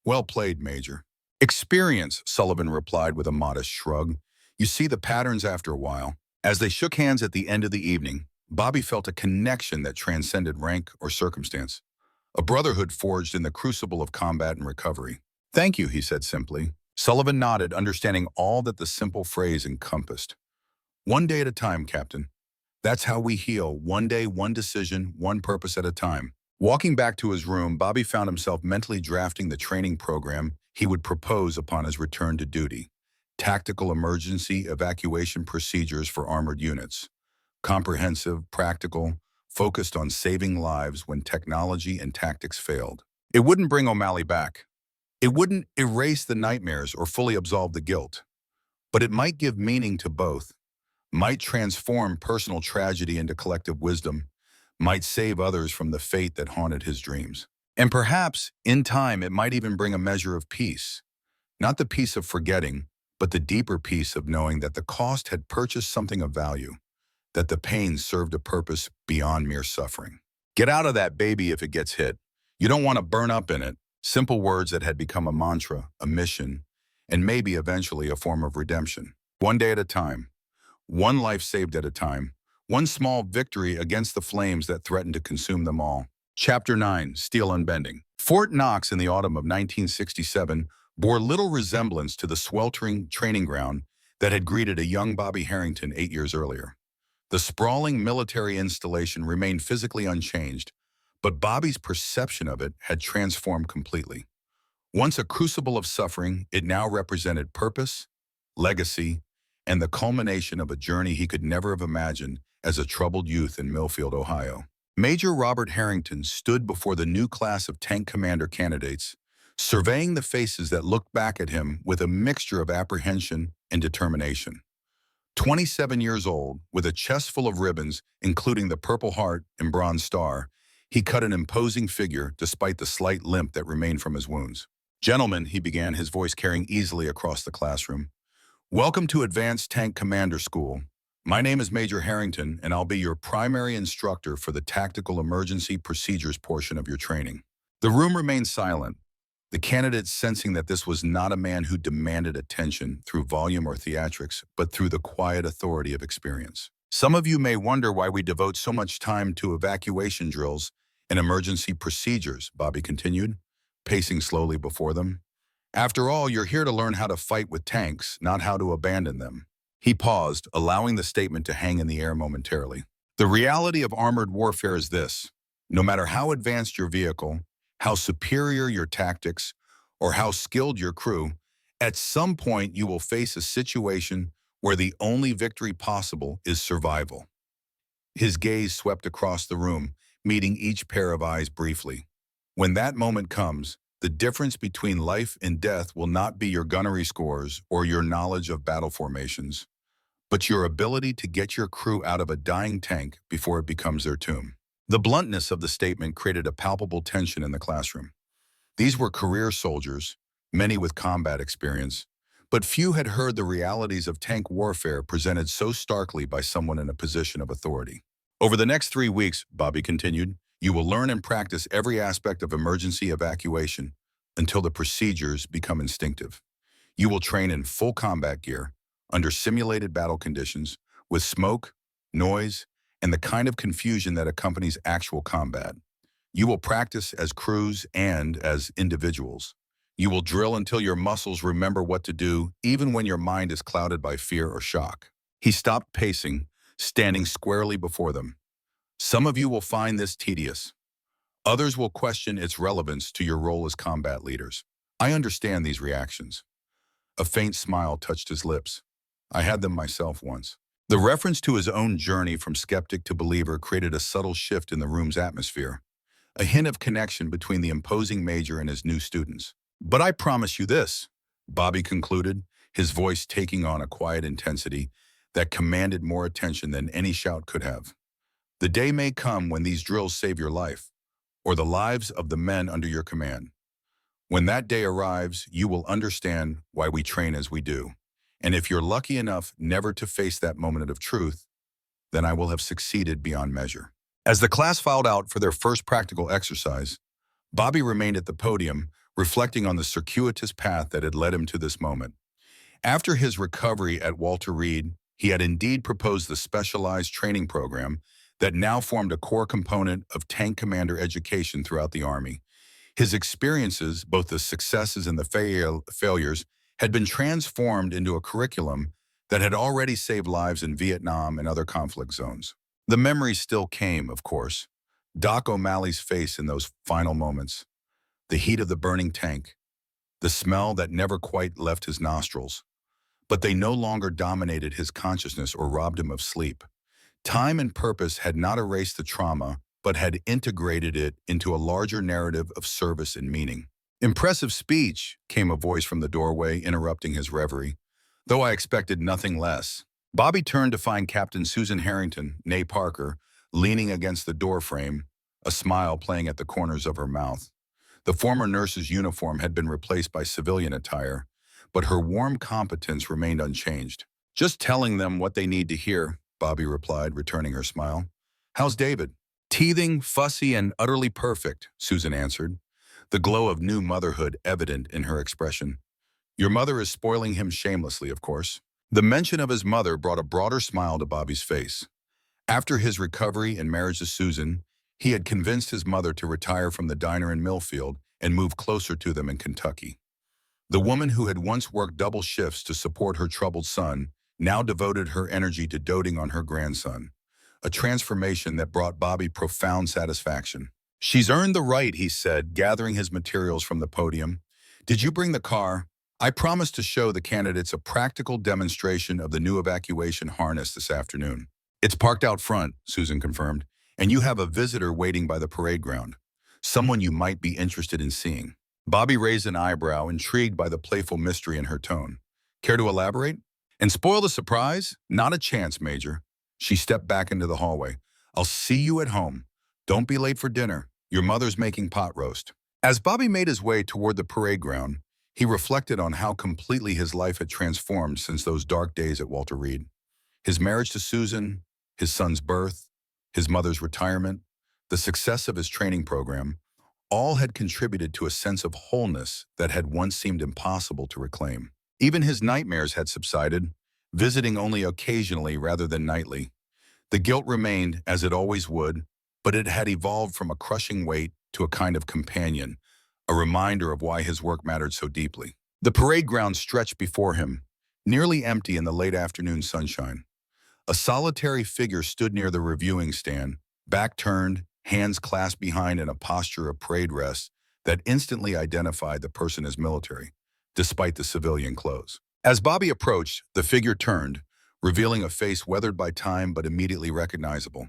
[SPEAKER 1] "Well played, Major." "Experience," Sullivan replied with a modest shrug. "You see the patterns after a while." As they shook hands at the end of the evening, Bobby felt a connection that transcended rank or circumstance. A brotherhood forged in the crucible of combat and recovery. "Thank you," he said simply. Sullivan nodded, understanding all that the simple phrase encompassed. "One day at a time, Captain. That's how we heal, one day, one decision, one purpose at a time." Walking back to his room, Bobby found himself mentally drafting the training program he would propose upon his return to duty. Tactical emergency evacuation procedures for armored units. Comprehensive, practical, focused on saving lives when technology and tactics failed. It wouldn't bring O'Malley back. It wouldn't erase the nightmares or fully absolve the guilt. But it might give meaning to both, might transform personal tragedy into collective wisdom, might save others from the fate that haunted his dreams. And perhaps, in time, it might even bring a measure of peace. Not the peace of forgetting, but the deeper peace of knowing that the cost had purchased something of value, that the pain served a purpose beyond mere suffering. "Get out of that baby if it gets hit. You don't want to burn up in it." Simple words that had become a mantra, a mission, and maybe eventually a form of redemption. One day at a time. One life saved at a time. One small victory against the flames that threatened to consume them all. Chapter 9, Steel Unbending. Fort Knox in the autumn of 1967 bore little resemblance to the sweltering training ground that had greeted a young Bobby Harrington 8 years earlier. The sprawling military installation remained physically unchanged, but Bobby's perception of it had transformed completely. Once a crucible of suffering, it now represented purpose, legacy, and the culmination of a journey he could never have imagined as a troubled youth in Millfield, Ohio. Major Robert Harrington stood before the new class of tank commander candidates, surveying the faces that looked back at him with a mixture of apprehension and determination. 27 years old, with a chest full of ribbons, including the Purple Heart and Bronze Star, he cut an imposing figure despite the slight limp that remained from his wounds. Gentlemen, he began, his voice carrying easily across the classroom. Welcome to Advanced Tank Commander School. My name is Major Harrington, and I'll be your primary instructor for the Tactical Emergency Procedures portion of your training. The room remained silent, the candidates sensing that this was not a man who demanded attention through volume or theatrics, but through the quiet authority of experience. Some of you may wonder why we devote so much time to evacuation drills and emergency procedures, Bobby continued, pacing slowly before them. After all, you're here to learn how to fight with tanks, not how to abandon them. He paused, allowing the statement to hang in the air momentarily. The reality of armored warfare is this. No matter how advanced your vehicle, how superior your tactics, or how skilled your crew, at some point you will face a situation where the only victory possible is survival. His gaze swept across the room, meeting each pair of eyes briefly. When that moment comes, the difference between life and death will not be your gunnery scores or your knowledge of battle formations, but your ability to get your crew out of a dying tank before it becomes their tomb. The bluntness of the statement created a palpable tension in the classroom. These were career soldiers, many with combat experience, but few had heard the realities of tank warfare presented so starkly by someone in a position of authority. Over the next 3 weeks, Bobby continued, you will learn and practice every aspect of emergency evacuation until the procedures become instinctive. You will train in full combat gear, under simulated battle conditions, with smoke, noise, and the kind of confusion that accompanies actual combat. You will practice as crews and as individuals. You will drill until your muscles remember what to do, even when your mind is clouded by fear or shock. He stopped pacing, standing squarely before them. Some of you will find this tedious. Others will question its relevance to your role as combat leaders. I understand these reactions. A faint smile touched his lips. I had them myself once. The reference to his own journey from skeptic to believer created a subtle shift in the room's atmosphere, a hint of connection between the imposing major and his new students. But I promise you this, Bobby concluded, his voice taking on a quiet intensity that commanded more attention than any shout could have. The day may come when these drills save your life, or the lives of the men under your command. When that day arrives, you will understand why we train as we do. And if you're lucky enough never to face that moment of truth, then I will have succeeded beyond measure. As the class filed out for their first practical exercise, Bobby remained at the podium, reflecting on the circuitous path that had led him to this moment. After his recovery at Walter Reed, he had indeed proposed the specialized training program that now formed a core component of tank commander education throughout the Army. His experiences, both the successes and the failures, had been transformed into a curriculum that had already saved lives in Vietnam and other conflict zones. The memories still came, of course. Doc O'Malley's face in those final moments, the heat of the burning tank, the smell that never quite left his nostrils. But they no longer dominated his consciousness or robbed him of sleep. Time and purpose had not erased the trauma, but had integrated it into a larger narrative of service and meaning. Impressive speech, came a voice from the doorway, interrupting his reverie, though I expected nothing less. Bobby turned to find Captain Susan Harrington, née Parker, leaning against the doorframe, a smile playing at the corners of her mouth. The former nurse's uniform had been replaced by civilian attire, but her warm competence remained unchanged. Just telling them what they need to hear, Bobby replied, returning her smile. How's David? Teething, fussy, and utterly perfect, Susan answered, the glow of new motherhood evident in her expression. Your mother is spoiling him shamelessly, of course. The mention of his mother brought a broader smile to Bobby's face. After his recovery and marriage to Susan, he had convinced his mother to retire from the diner in Millfield and move closer to them in Kentucky. The woman who had once worked double shifts to support her troubled son now devoted her energy to doting on her grandson, a transformation that brought Bobby profound satisfaction. She's earned the right, he said, gathering his materials from the podium. Did you bring the car? I promised to show the candidates a practical demonstration of the new evacuation harness this afternoon. It's parked out front, Susan confirmed, and you have a visitor waiting by the parade ground, someone you might be interested in seeing. Bobby raised an eyebrow, intrigued by the playful mystery in her tone. Care to elaborate? And spoil the surprise? Not a chance, Major. She stepped back into the hallway. I'll see you at home. Don't be late for dinner. Your mother's making pot roast. As Bobby made his way toward the parade ground, he reflected on how completely his life had transformed since those dark days at Walter Reed. His marriage to Susan, his son's birth, his mother's retirement, the success of his training program, all had contributed to a sense of wholeness that had once seemed impossible to reclaim. Even his nightmares had subsided, visiting only occasionally rather than nightly. The guilt remained, as it always would, but it had evolved from a crushing weight to a kind of companion, a reminder of why his work mattered so deeply. The parade ground stretched before him, nearly empty in the late afternoon sunshine. A solitary figure stood near the reviewing stand, back turned, hands clasped behind in a posture of parade rest that instantly identified the person as military, despite the civilian clothes. As Bobby approached, the figure turned, revealing a face weathered by time but immediately recognizable.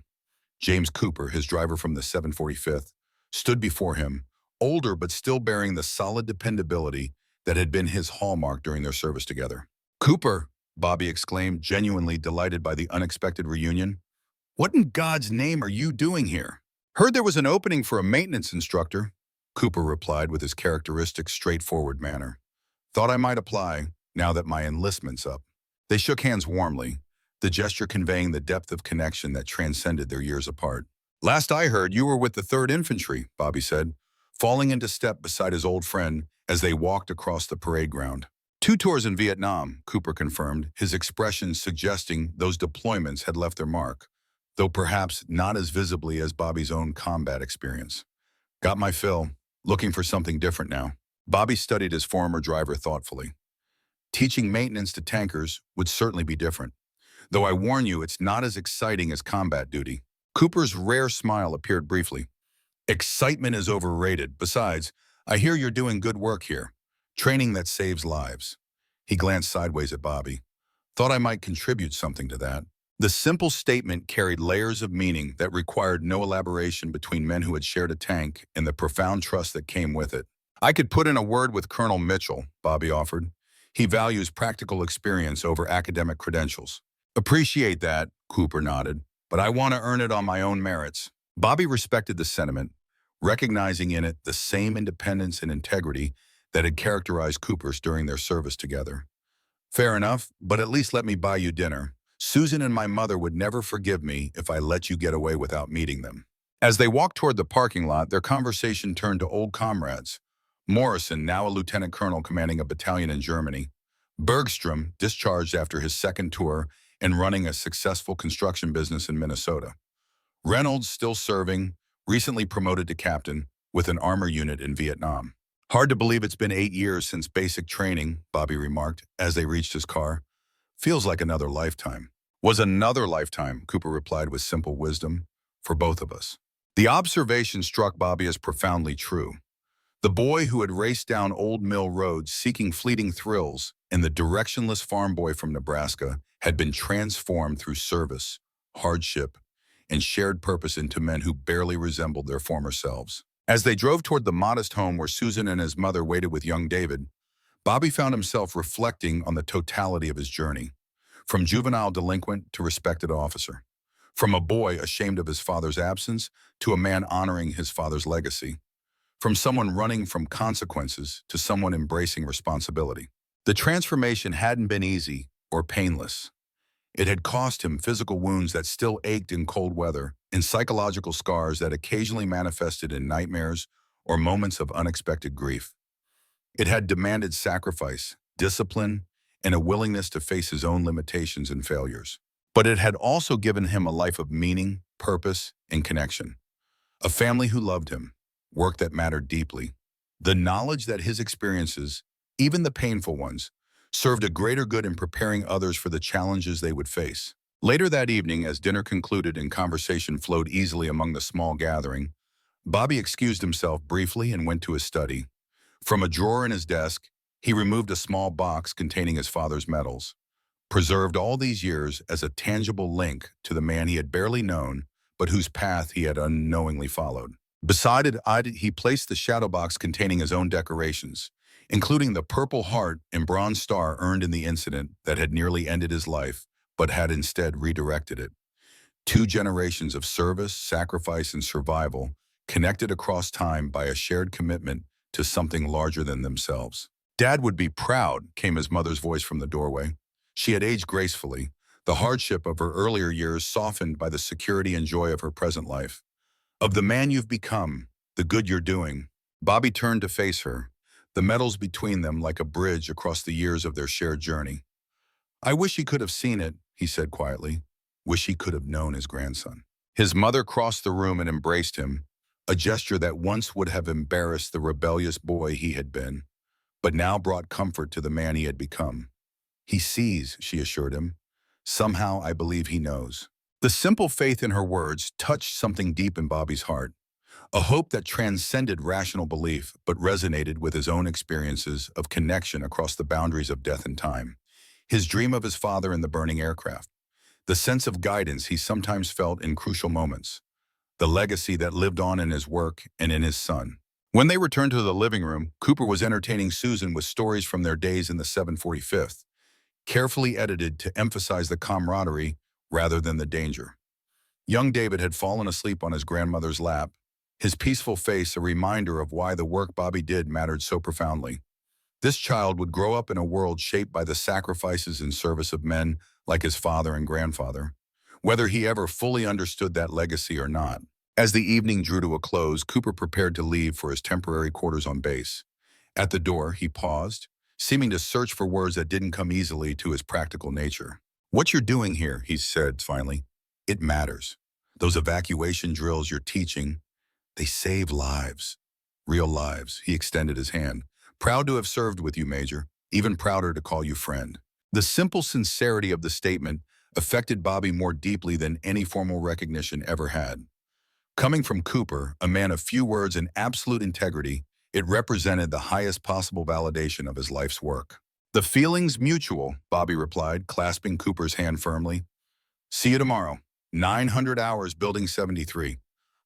[SPEAKER 1] James Cooper, his driver from the 745th, stood before him, older but still bearing the solid dependability that had been his hallmark during their service together. "Cooper," Bobby exclaimed, genuinely delighted by the unexpected reunion. "What in God's name are you doing here?" "Heard there was an opening for a maintenance instructor," Cooper replied with his characteristic straightforward manner. "Thought I might apply, now that my enlistment's up." They shook hands warmly, the gesture conveying the depth of connection that transcended their years apart. "Last I heard, you were with the 3rd Infantry," Bobby said, falling into step beside his old friend as they walked across the parade ground. "2 tours in Vietnam," Cooper confirmed, his expression suggesting those deployments had left their mark, though perhaps not as visibly as Bobby's own combat experience. "Got my fill. Looking for something different now." Bobby studied his former driver thoughtfully. "Teaching maintenance to tankers would certainly be different. Though I warn you, it's not as exciting as combat duty." Cooper's rare smile appeared briefly. "Excitement is overrated. Besides, I hear you're doing good work here. Training that saves lives." He glanced sideways at Bobby. "Thought I might contribute something to that." The simple statement carried layers of meaning that required no elaboration between men who had shared a tank and the profound trust that came with it. "I could put in a word with Colonel Mitchell," Bobby offered. "He values practical experience over academic credentials." "Appreciate that," Cooper nodded, "but I want to earn it on my own merits." Bobby respected the sentiment, recognizing in it the same independence and integrity that had characterized Cooper's during their service together. "Fair enough, but at least let me buy you dinner. Susan and my mother would never forgive me if I let you get away without meeting them." As they walked toward the parking lot, their conversation turned to old comrades. Morrison, now a lieutenant colonel commanding a battalion in Germany. Bergstrom, discharged after his 2nd tour and running a successful construction business in Minnesota. Reynolds, still serving, recently promoted to captain with an armor unit in Vietnam. "Hard to believe it's been 8 years since basic training," Bobby remarked as they reached his car. "Feels like another lifetime." "Was another lifetime," Cooper replied with simple wisdom, "for both of us." The observation struck Bobby as profoundly true. The boy who had raced down Old Mill Road seeking fleeting thrills and the directionless farm boy from Nebraska had been transformed through service, hardship, and shared purpose into men who barely resembled their former selves. As they drove toward the modest home where Susan and his mother waited with young David, Bobby found himself reflecting on the totality of his journey, from juvenile delinquent to respected officer, from a boy ashamed of his father's absence to a man honoring his father's legacy, from someone running from consequences to someone embracing responsibility. The transformation hadn't been easy or painless. It had cost him physical wounds that still ached in cold weather and psychological scars that occasionally manifested in nightmares or moments of unexpected grief. It had demanded sacrifice, discipline, and a willingness to face his own limitations and failures. But it had also given him a life of meaning, purpose, and connection. A family who loved him, work that mattered deeply. The knowledge that his experiences, even the painful ones, served a greater good in preparing others for the challenges they would face. Later that evening, as dinner concluded and conversation flowed easily among the small gathering, Bobby excused himself briefly and went to his study. From a drawer in his desk, he removed a small box containing his father's medals, preserved all these years as a tangible link to the man he had barely known, but whose path he had unknowingly followed. Beside it, he placed the shadow box containing his own decorations, including the Purple Heart and Bronze Star earned in the incident that had nearly ended his life, but had instead redirected it. 2 generations of service, sacrifice, and survival connected across time by a shared commitment to something larger than themselves. "Dad would be proud," came his mother's voice from the doorway. She had aged gracefully, the hardship of her earlier years softened by the security and joy of her present life. "Of the man you've become, the good you're doing." Bobby turned to face her, the metals between them like a bridge across the years of their shared journey. "I wish he could have seen it," he said quietly. "Wish he could have known his grandson." His mother crossed the room and embraced him, a gesture that once would have embarrassed the rebellious boy he had been, but now brought comfort to the man he had become. "He sees," she assured him. "Somehow I believe he knows." The simple faith in her words touched something deep in Bobby's heart, a hope that transcended rational belief but resonated with his own experiences of connection across the boundaries of death and time. His dream of his father in the burning aircraft, the sense of guidance he sometimes felt in crucial moments, the legacy that lived on in his work and in his son. When they returned to the living room, Cooper was entertaining Susan with stories from their days in the 745th, carefully edited to emphasize the camaraderie rather than the danger. Young David had fallen asleep on his grandmother's lap, his peaceful face a reminder of why the work Bobby did mattered so profoundly. This child would grow up in a world shaped by the sacrifices and service of men like his father and grandfather, whether he ever fully understood that legacy or not. As the evening drew to a close, Cooper prepared to leave for his temporary quarters on base. At the door, he paused, seeming to search for words that didn't come easily to his practical nature. "What you're doing here," he said finally, "it matters. Those evacuation drills you're teaching, they save lives. Real lives." He extended his hand. "Proud to have served with you, Major. Even prouder to call you friend." The simple sincerity of the statement affected Bobby more deeply than any formal recognition ever had. Coming from Cooper, a man of few words and absolute integrity, it represented the highest possible validation of his life's work. "The feeling's mutual," Bobby replied, clasping Cooper's hand firmly. "See you tomorrow. 900 hours building 73.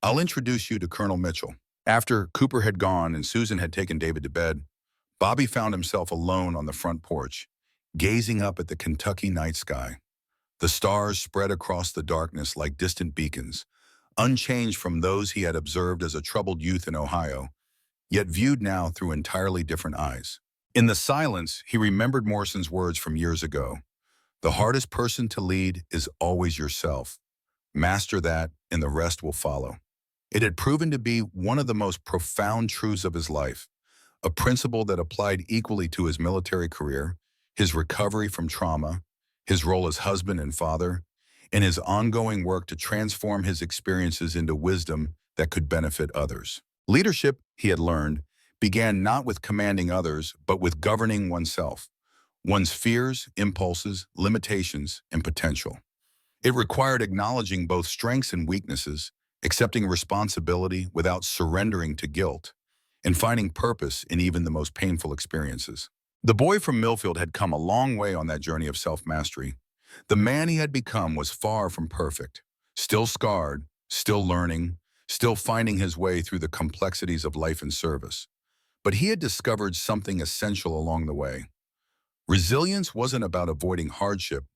[SPEAKER 1] I'll introduce you to Colonel Mitchell." After Cooper had gone and Susan had taken David to bed, Bobby found himself alone on the front porch, gazing up at the Kentucky night sky. The stars spread across the darkness like distant beacons, unchanged from those he had observed as a troubled youth in Ohio, yet viewed now through entirely different eyes. In the silence, he remembered Morrison's words from years ago. "The hardest person to lead is always yourself. Master that, and the rest will follow." It had proven to be one of the most profound truths of his life, a principle that applied equally to his military career, his recovery from trauma, his role as husband and father, and his ongoing work to transform his experiences into wisdom that could benefit others. Leadership, he had learned, began not with commanding others, but with governing oneself, one's fears, impulses, limitations, and potential. It required acknowledging both strengths and weaknesses, accepting responsibility without surrendering to guilt, and finding purpose in even the most painful experiences. The boy from Millfield had come a long way on that journey of self-mastery. The man he had become was far from perfect, still scarred, still learning, still finding his way through the complexities of life and service. But he had discovered something essential along the way. Resilience wasn't about avoiding hardship,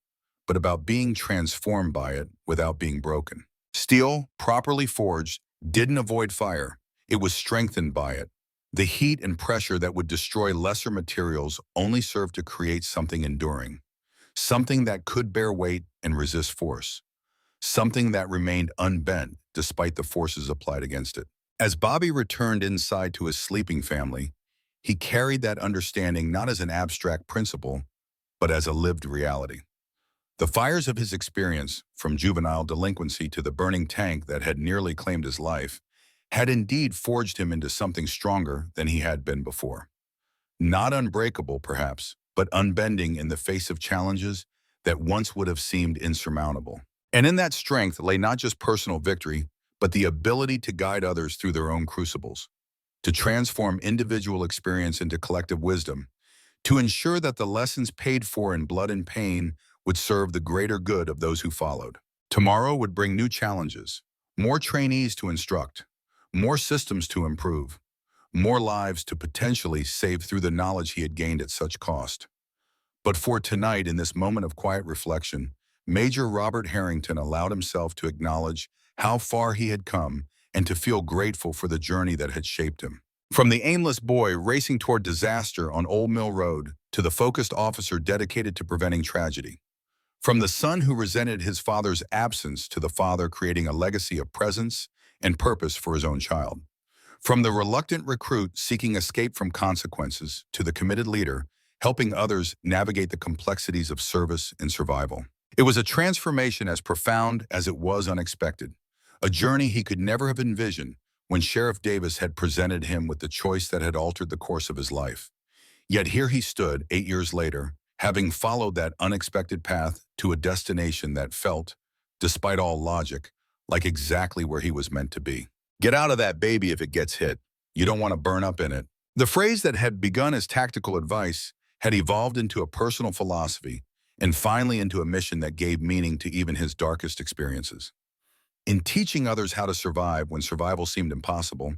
[SPEAKER 1] but about being transformed by it without being broken. Steel, properly forged, didn't avoid fire. It was strengthened by it. The heat and pressure that would destroy lesser materials only served to create something enduring, something that could bear weight and resist force, something that remained unbent despite the forces applied against it. As Bobby returned inside to his sleeping family, he carried that understanding not as an abstract principle, but as a lived reality. The fires of his experience, from juvenile delinquency to the burning tank that had nearly claimed his life, had indeed forged him into something stronger than he had been before. Not unbreakable, perhaps, but unbending in the face of challenges that once would have seemed insurmountable. And in that strength lay not just personal victory, but the ability to guide others through their own crucibles, to transform individual experience into collective wisdom, to ensure that the lessons paid for in blood and pain would serve the greater good of those who followed. Tomorrow would bring new challenges, more trainees to instruct, more systems to improve, more lives to potentially save through the knowledge he had gained at such cost. But for tonight, in this moment of quiet reflection, Major Robert Harrington allowed himself to acknowledge how far he had come and to feel grateful for the journey that had shaped him. From the aimless boy racing toward disaster on Old Mill Road to the focused officer dedicated to preventing tragedy. From the son who resented his father's absence to the father creating a legacy of presence and purpose for his own child. From the reluctant recruit seeking escape from consequences to the committed leader helping others navigate the complexities of service and survival. It was a transformation as profound as it was unexpected, a journey he could never have envisioned when Sheriff Davis had presented him with the choice that had altered the course of his life. Yet here he stood 8 years later, having followed that unexpected path to a destination that felt, despite all logic, like exactly where he was meant to be. Get out of that baby if it gets hit. You don't want to burn up in it. The phrase that had begun as tactical advice had evolved into a personal philosophy and finally into a mission that gave meaning to even his darkest experiences. In teaching others how to survive when survival seemed impossible,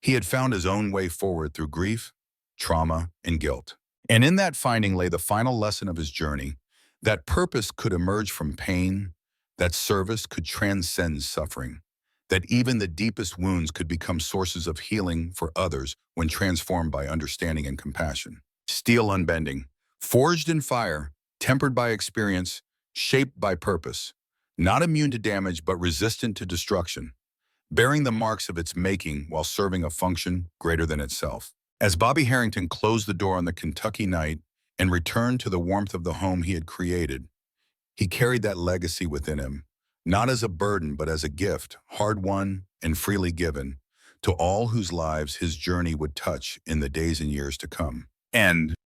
[SPEAKER 1] he had found his own way forward through grief, trauma, and guilt. And in that finding lay the final lesson of his journey, that purpose could emerge from pain, that service could transcend suffering, that even the deepest wounds could become sources of healing for others when transformed by understanding and compassion. Steel unbending, forged in fire, tempered by experience, shaped by purpose, not immune to damage but resistant to destruction, bearing the marks of its making while serving a function greater than itself. As Bobby Harrington closed the door on the Kentucky night and returned to the warmth of the home he had created, he carried that legacy within him, not as a burden but as a gift, hard-won and freely given, to all whose lives his journey would touch in the days and years to come. And